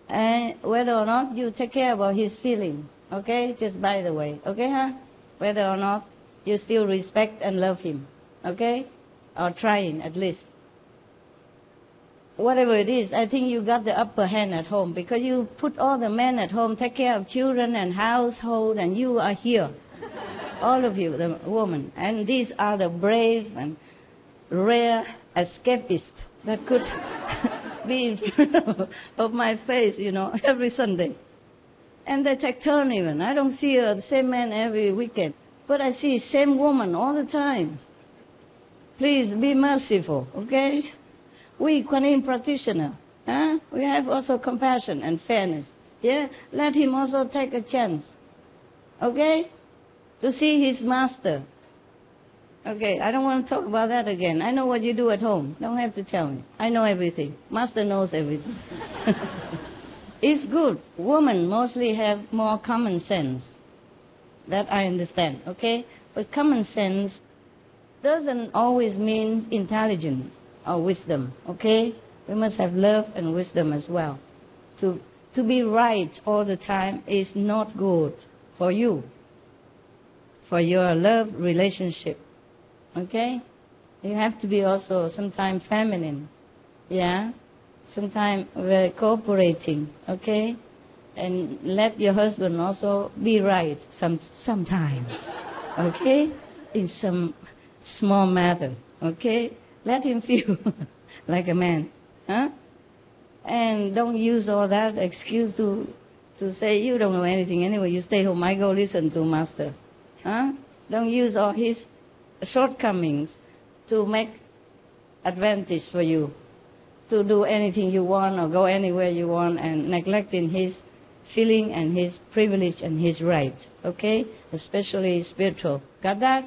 And whether or not you take care about his feeling, okay? Just by the way, okay, huh? Whether or not you still respect and love him, okay? Or trying at least. Whatever it is, I think you got the upper hand at home because you put all the men at home, take care of children and household, and you are here. All of you, the woman. And these are the brave and rare escapists that could be in front of my face, every Sunday. And they take turn even. I don't see the same man every weekend. But I see same woman all the time. Please be merciful, okay? We Kuan Yin practitioner, we have also compassion and fairness. Yeah? Let him also take a chance, okay? To see his master. Okay, I don't want to talk about that again. I know what you do at home. Don't have to tell me. I know everything. Master knows everything. It's good. Women mostly have more common sense. That I understand, okay? But common sense doesn't always mean intelligence or wisdom, okay? We must have love and wisdom as well. To be right all the time is not good for you, for your love relationship, okay? You have to be also sometimes feminine, yeah? Sometimes very cooperating, okay? And let your husband also be right sometimes, okay? In some small matter, okay? Let him feel like a man, huh? And don't use all that excuse to say you don't know anything anyway. You stay home. I go listen to Master, huh? Don't use all his shortcomings to make advantage for you, to do anything you want or go anywhere you want, and neglecting his feeling and his privilege and his right, okay? Especially spiritual. Got that?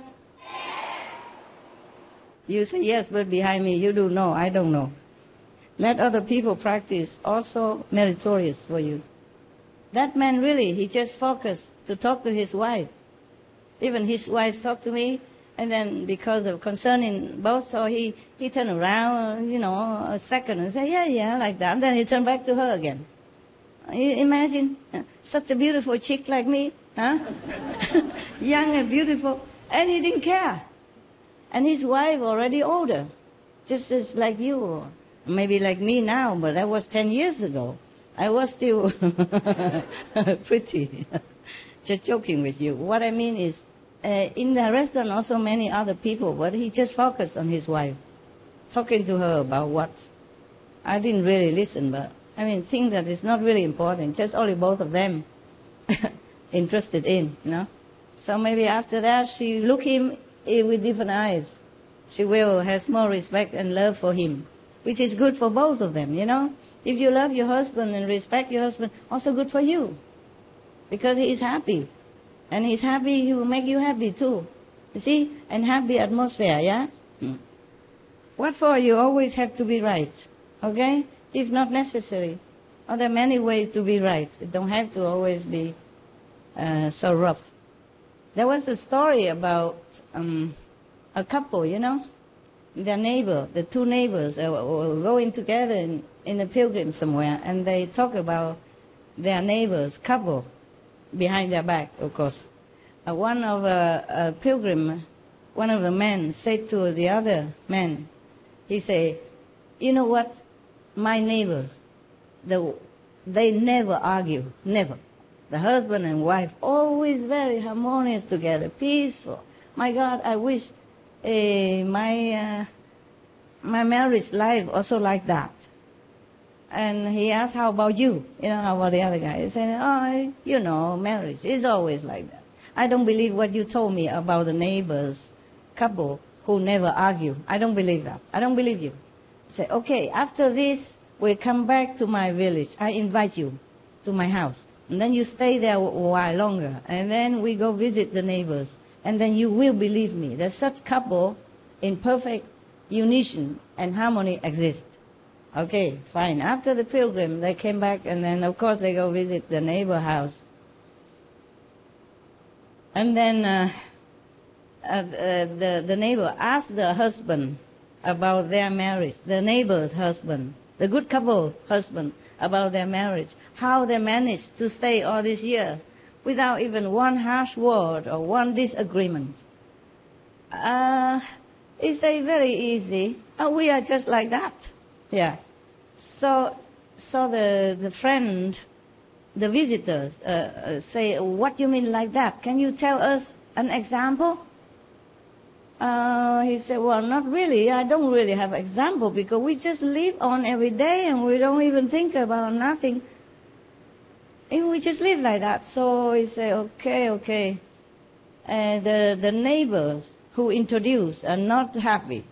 You say yes, but behind me you do know. I don't know. Let other people practice, also meritorious for you. That man really, he just focused to talk to his wife. Even his wife talked to me, and then because of concerning both, so he turned around, a second and said, yeah, like that. And then he turned back to her again. You imagine such a beautiful chick like me, huh? Young and beautiful, and he didn't care. And his wife already older, just as like you, or maybe like me now, but that was 10 years ago. I was still pretty. Just joking with you. What I mean is, in the restaurant also many other people, but he just focused on his wife, talking to her about what. I didn't really listen, but things that is not really important, just only both of them interested in, So maybe after that she look him with different eyes. She will has more respect and love for him, which is good for both of them, If you love your husband and respect your husband, also good for you. Because he is happy. And he's happy, he will make you happy too. You see? And happy atmosphere, yeah? What for? You always have to be right. Okay? If not necessary. Or there are many ways to be right. It don't have to always be so rough. There was a story about a couple, their neighbor, the two neighbors were going together in a pilgrim somewhere, and they talk about their neighbors, couple, behind their back, of course. One of a pilgrim, one of the men said to the other man, he said, you know what, my neighbors, they never argue, never. The husband and wife always very harmonious together, peaceful. My God, I wish my marriage life also like that. And he asked, how about you? How about the other guy? He said, marriage is always like that. I don't believe what you told me about the neighbors couple who never argue. I don't believe that. I don't believe you. He said, okay, after this, we come back to my village. I invite you to my house. And then you stay there a while longer. And then we go visit the neighbors. And then you will believe me that such couple in perfect unison and harmony exist. Okay, fine. After the pilgrim, they came back, and then, of course, they go visit the neighbor house. And then the neighbor asked the husband about their marriage, the neighbor's husband. the good couple, husband, about their marriage, how they managed to stay all these years without even one harsh word or one disagreement. It's very easy. We are just like that. Yeah. So the friend, the visitors say, what do you mean like that? Can you tell us an example? He said, well, not really. I don't really have example because we just live on every day and we don't even think about nothing. And we just live like that. So he said, okay. And the neighbors who introduced are not happy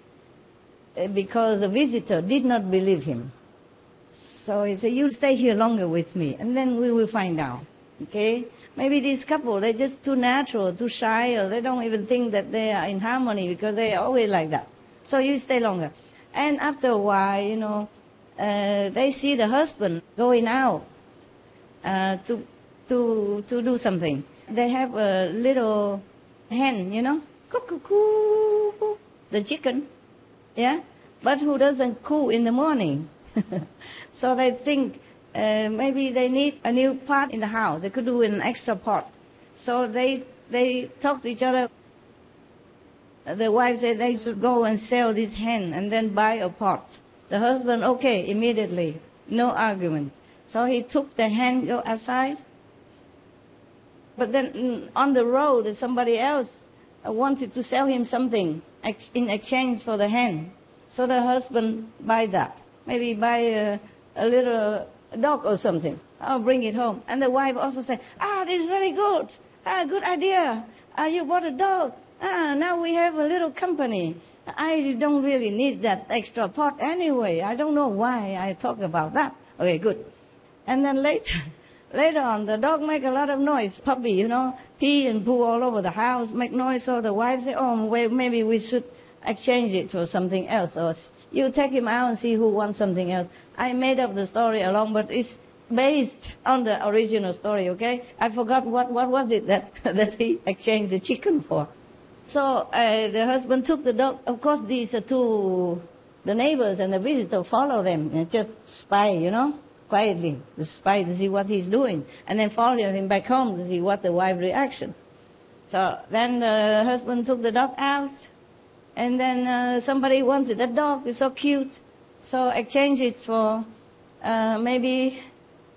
because the visitor did not believe him. So he said, you stay here longer with me and then we will find out. Okay? Maybe this couple, they're just too natural, too shy, or they don't even think that they are in harmony because they're always like that. So you stay longer. And after a while, they see the husband going out to do something. They have a little hen, cuckoo, the chicken, yeah? But who doesn't coo in the morning? So they think maybe they need a new pot in the house. They could do an extra pot. So they talk to each other. The wife said they should go and sell this hen and then buy a pot. The husband, okay, immediately. No argument. So he took the hen, go aside. But then on the road, somebody else wanted to sell him something in exchange for the hen. So the husband buy that. Maybe buy a little dog or something. I'll bring it home. And the wife also said, this is very good. Good idea. You bought a dog. Now we have a little company. I don't really need that extra pot anyway. I don't know why I talk about that. Okay, good. And then later on, the dog make a lot of noise. Puppy, pee and poo all over the house, make noise. So the wife said, wait, maybe we should exchange it for something else. Or you take him out and see who wants something else. I made up the story along, but it's based on the original story, okay? I forgot what was it that he exchanged the chicken for. So the husband took the dog. Of course, these two, the neighbors and the visitor follow them and just spy, quietly. The spy to see what he's doing. And then follow him back home to see what the wife's reaction. So then the husband took the dog out. And then somebody wanted a dog. It's so cute. So exchange it for maybe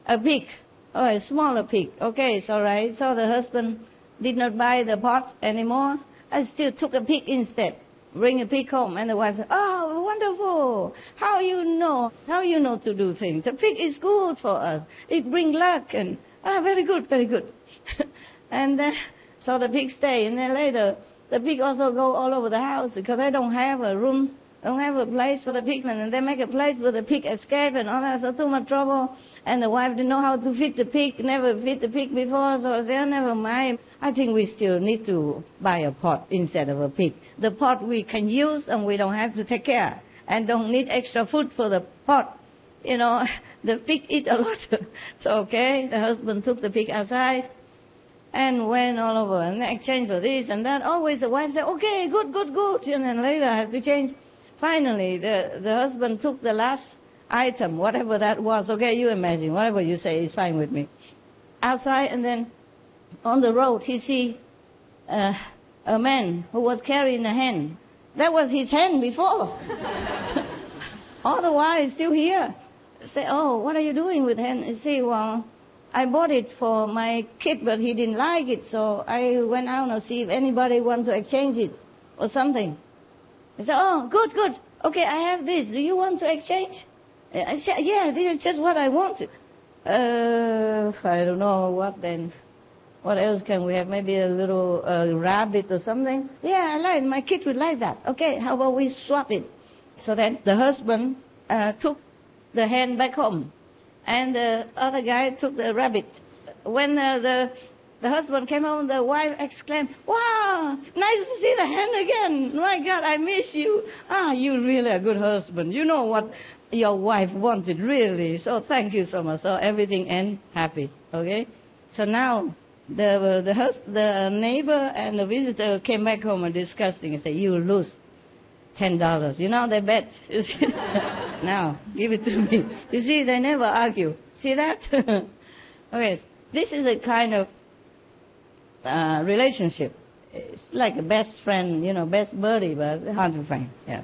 a pig. Oh, a smaller pig. Okay, it's all right. So the husband did not buy the pot anymore. I still took a pig instead. Bring a pig home. And the wife said, oh, wonderful. How you know to do things. A pig is good for us. It brings luck. And very good, very good. And then, so the pig stay. And then later, the pig also go all over the house because they don't have a room, don't have a place for the pig. And they make a place where the pig escape and all that. So too much trouble. And the wife didn't know how to feed the pig, never feed the pig before. So I said, never mind. I think we still need to buy a pot instead of a pig. The pot we can use and we don't have to take care. And don't need extra food for the pot. The pig eat a lot. So okay, the husband took the pig outside. And went all over and exchange for this and that. Always the wife said, okay, good. And then later I have to change. Finally, the husband took the last item, whatever that was. Okay, you imagine, whatever you say is fine with me. Outside, and then on the road, he see a man who was carrying a hen. That was his hen before. All the while, he's still here. Say, oh, what are you doing with hen? You see, well, I bought it for my kid, but he didn't like it, so I went out to see if anybody wants to exchange it or something. I said, oh, good. Okay, I have this. Do you want to exchange? I said, yeah, this is just what I wanted. I don't know what then. What else can we have? Maybe a little rabbit or something? Yeah, I like it. My kid would like that. Okay, how about we swap it? So then the husband took the hen back home. And the other guy took the rabbit. When the husband came home, the wife exclaimed, wow, nice to see the hen again. My God, I miss you. You're really a good husband. You know what your wife wanted, really. So thank you so much. So everything ends happy, okay? So now the neighbor and the visitor came back home and discussing and said, you lose $10. They bet. Now, give it to me. You see, they never argue. See that? Okay, this is a kind of relationship. It's like a best friend, best buddy, but hard to find. Yeah.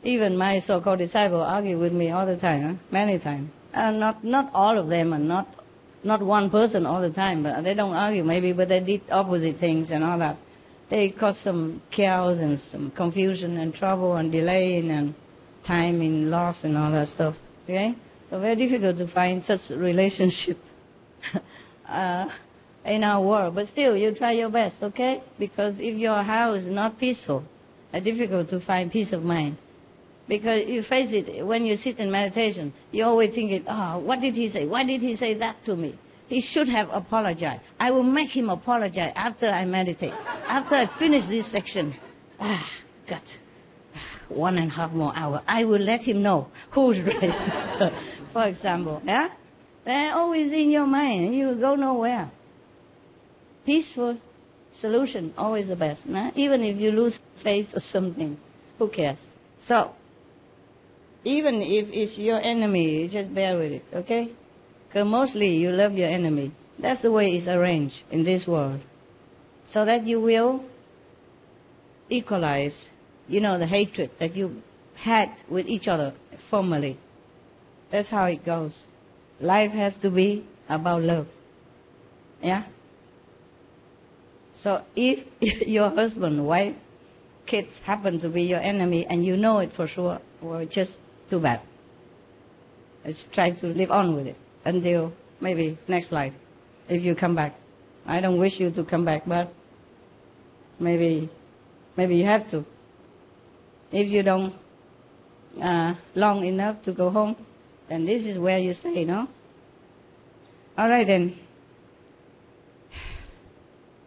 Even my so-called disciple argue with me all the time, many times. Not all of them, and not one person all the time, but they don't argue maybe, but they did opposite things and all that. They cause some chaos and some confusion and trouble and delay and time in loss and all that stuff. Okay? So very difficult to find such relationship in our world. But still, you try your best, okay? Because if your house is not peaceful, it's difficult to find peace of mind. Because you face it, when you sit in meditation, you always think, what did he say? Why did he say that to me? He should have apologized. I will make him apologize after I meditate. After I finish this section, got 1.5 more hours. I will let him know who's right. For example, yeah? They're always in your mind. You will go nowhere. Peaceful solution, always the best. Nah? Even if you lose faith or something, who cares? So, even if it's your enemy, you just bear with it, okay? Because mostly you love your enemy. That's the way it's arranged in this world. So that you will equalize, the hatred that you had with each other formerly. That's how it goes. Life has to be about love. Yeah? So if your husband, wife, kids happen to be your enemy and you know it for sure, well, just too bad. Let's try to live on with it until maybe next life, if you come back. I don't wish you to come back, but maybe you have to. If you don't long enough to go home, then this is where you stay, no? All right then.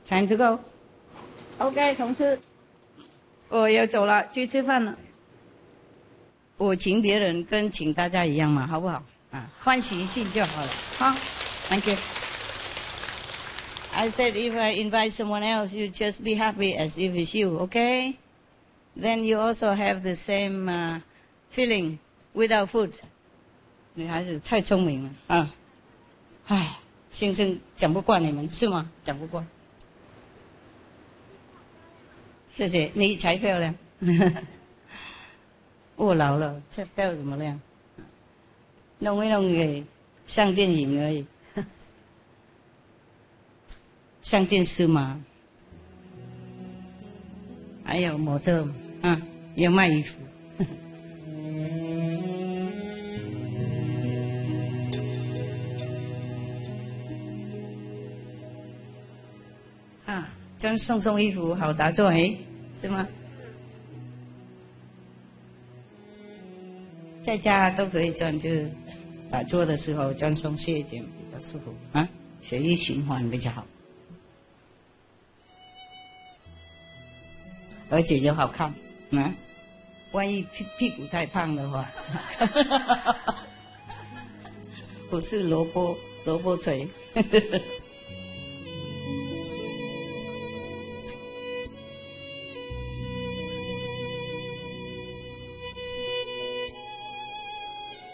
Time to go. Okay, 同志。我要走了，去吃饭了。我请别人跟请大家一样嘛，好不好？欢喜心就好了。好 ，Thank you. I said if I invite someone else, you just be happy as if it's you, okay? Then you also have the same feeling without food. 女孩子太聪明了啊！唉，先生讲不惯你们是吗？讲不惯。谢谢，你才漂亮。我老了，才漂怎么亮？弄一弄给上电影而已，上电视嘛。还有模特要卖衣服。专送衣服好打坐是吗？在家都可以专，就是打坐的时候专松懈一点比较舒服血液循环比较好，而且就好看万一屁股太胖的话，不是萝卜腿。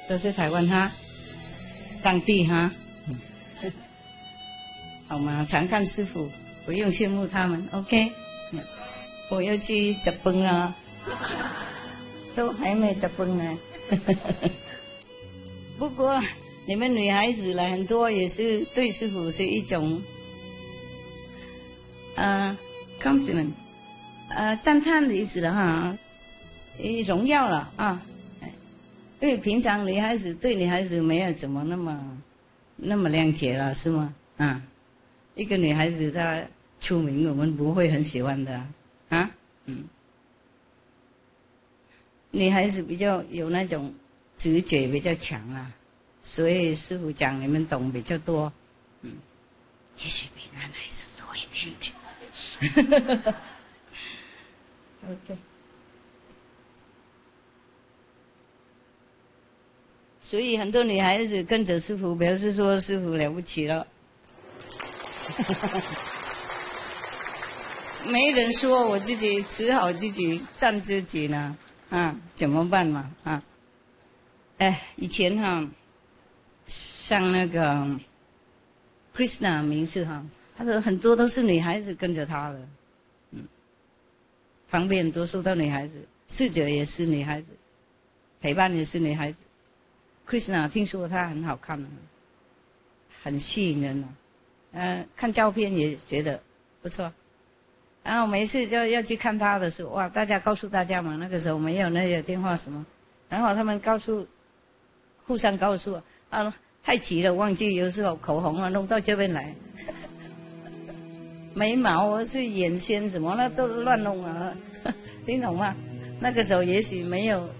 都是台湾当地好吗？常看师父，不用羡慕他们 ，OK？ 我要去吃饭都还没吃饭呢。不过你们女孩子来很多也是对师父是一种compliment， 赞叹的意思了荣耀了因为平常女孩子对女孩子没有怎么那么谅解了，是吗？一个女孩子她出名，我们不会很喜欢的女孩子比较有那种直觉比较强所以师父讲你们懂比较多，也许比男孩子多一点点。OK。所以很多女孩子跟着师父，表示说师父了不起了。没人说，我自己只好自己赞自己呢。啊，怎么办嘛啊？以前哈，上那个 Krishna 名字哈，他说很多都是女孩子跟着他的，方便多数都女孩子，侍者也是女孩子，陪伴也是女孩子。Krishna 听说他很好看啊，很吸引人啊，看照片也觉得不错。然后每一次就要去看他的时候，哇，大家告诉大家嘛，那个时候没有那个电话什么，然后他们互相告诉啊，太急了忘记，有时候口红啊弄到这边来，眉毛啊是眼线什么那都乱弄啊，听懂吗？那个时候也许没有，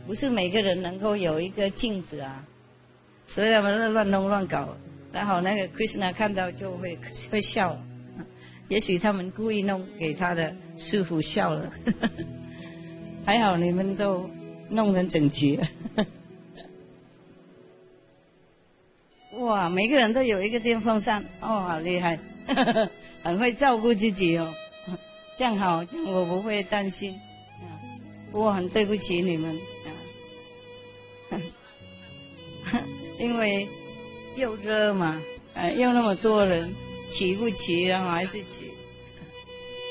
不是每个人能够有一个镜子啊，所以他们乱弄乱搞，然后那个 Krishna 看到就会笑。也许他们故意弄给他的师傅笑了，还好你们都弄得整齐。哇，每个人都有一个电风扇，哦，好厉害，很会照顾自己哦，这样好，这样我不会担心。我很对不起你们，因为又热嘛，又那么多人。骑不骑，然后还是骑，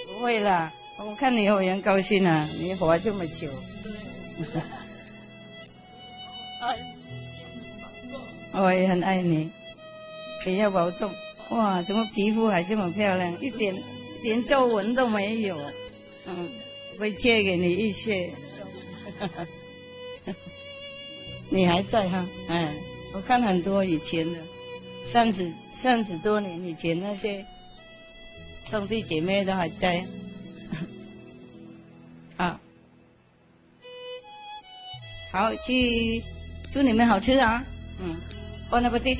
不会啦。我看你会很高兴啊，你活这么久。我也很爱你，也要保重。哇，怎么皮肤还这么漂亮，一点皱纹都没有。会借给你一些。你还在哈？我看很多以前的。30多年以前那些兄弟姐妹都还在啊，好，去祝你们好吃啊，bon appetit。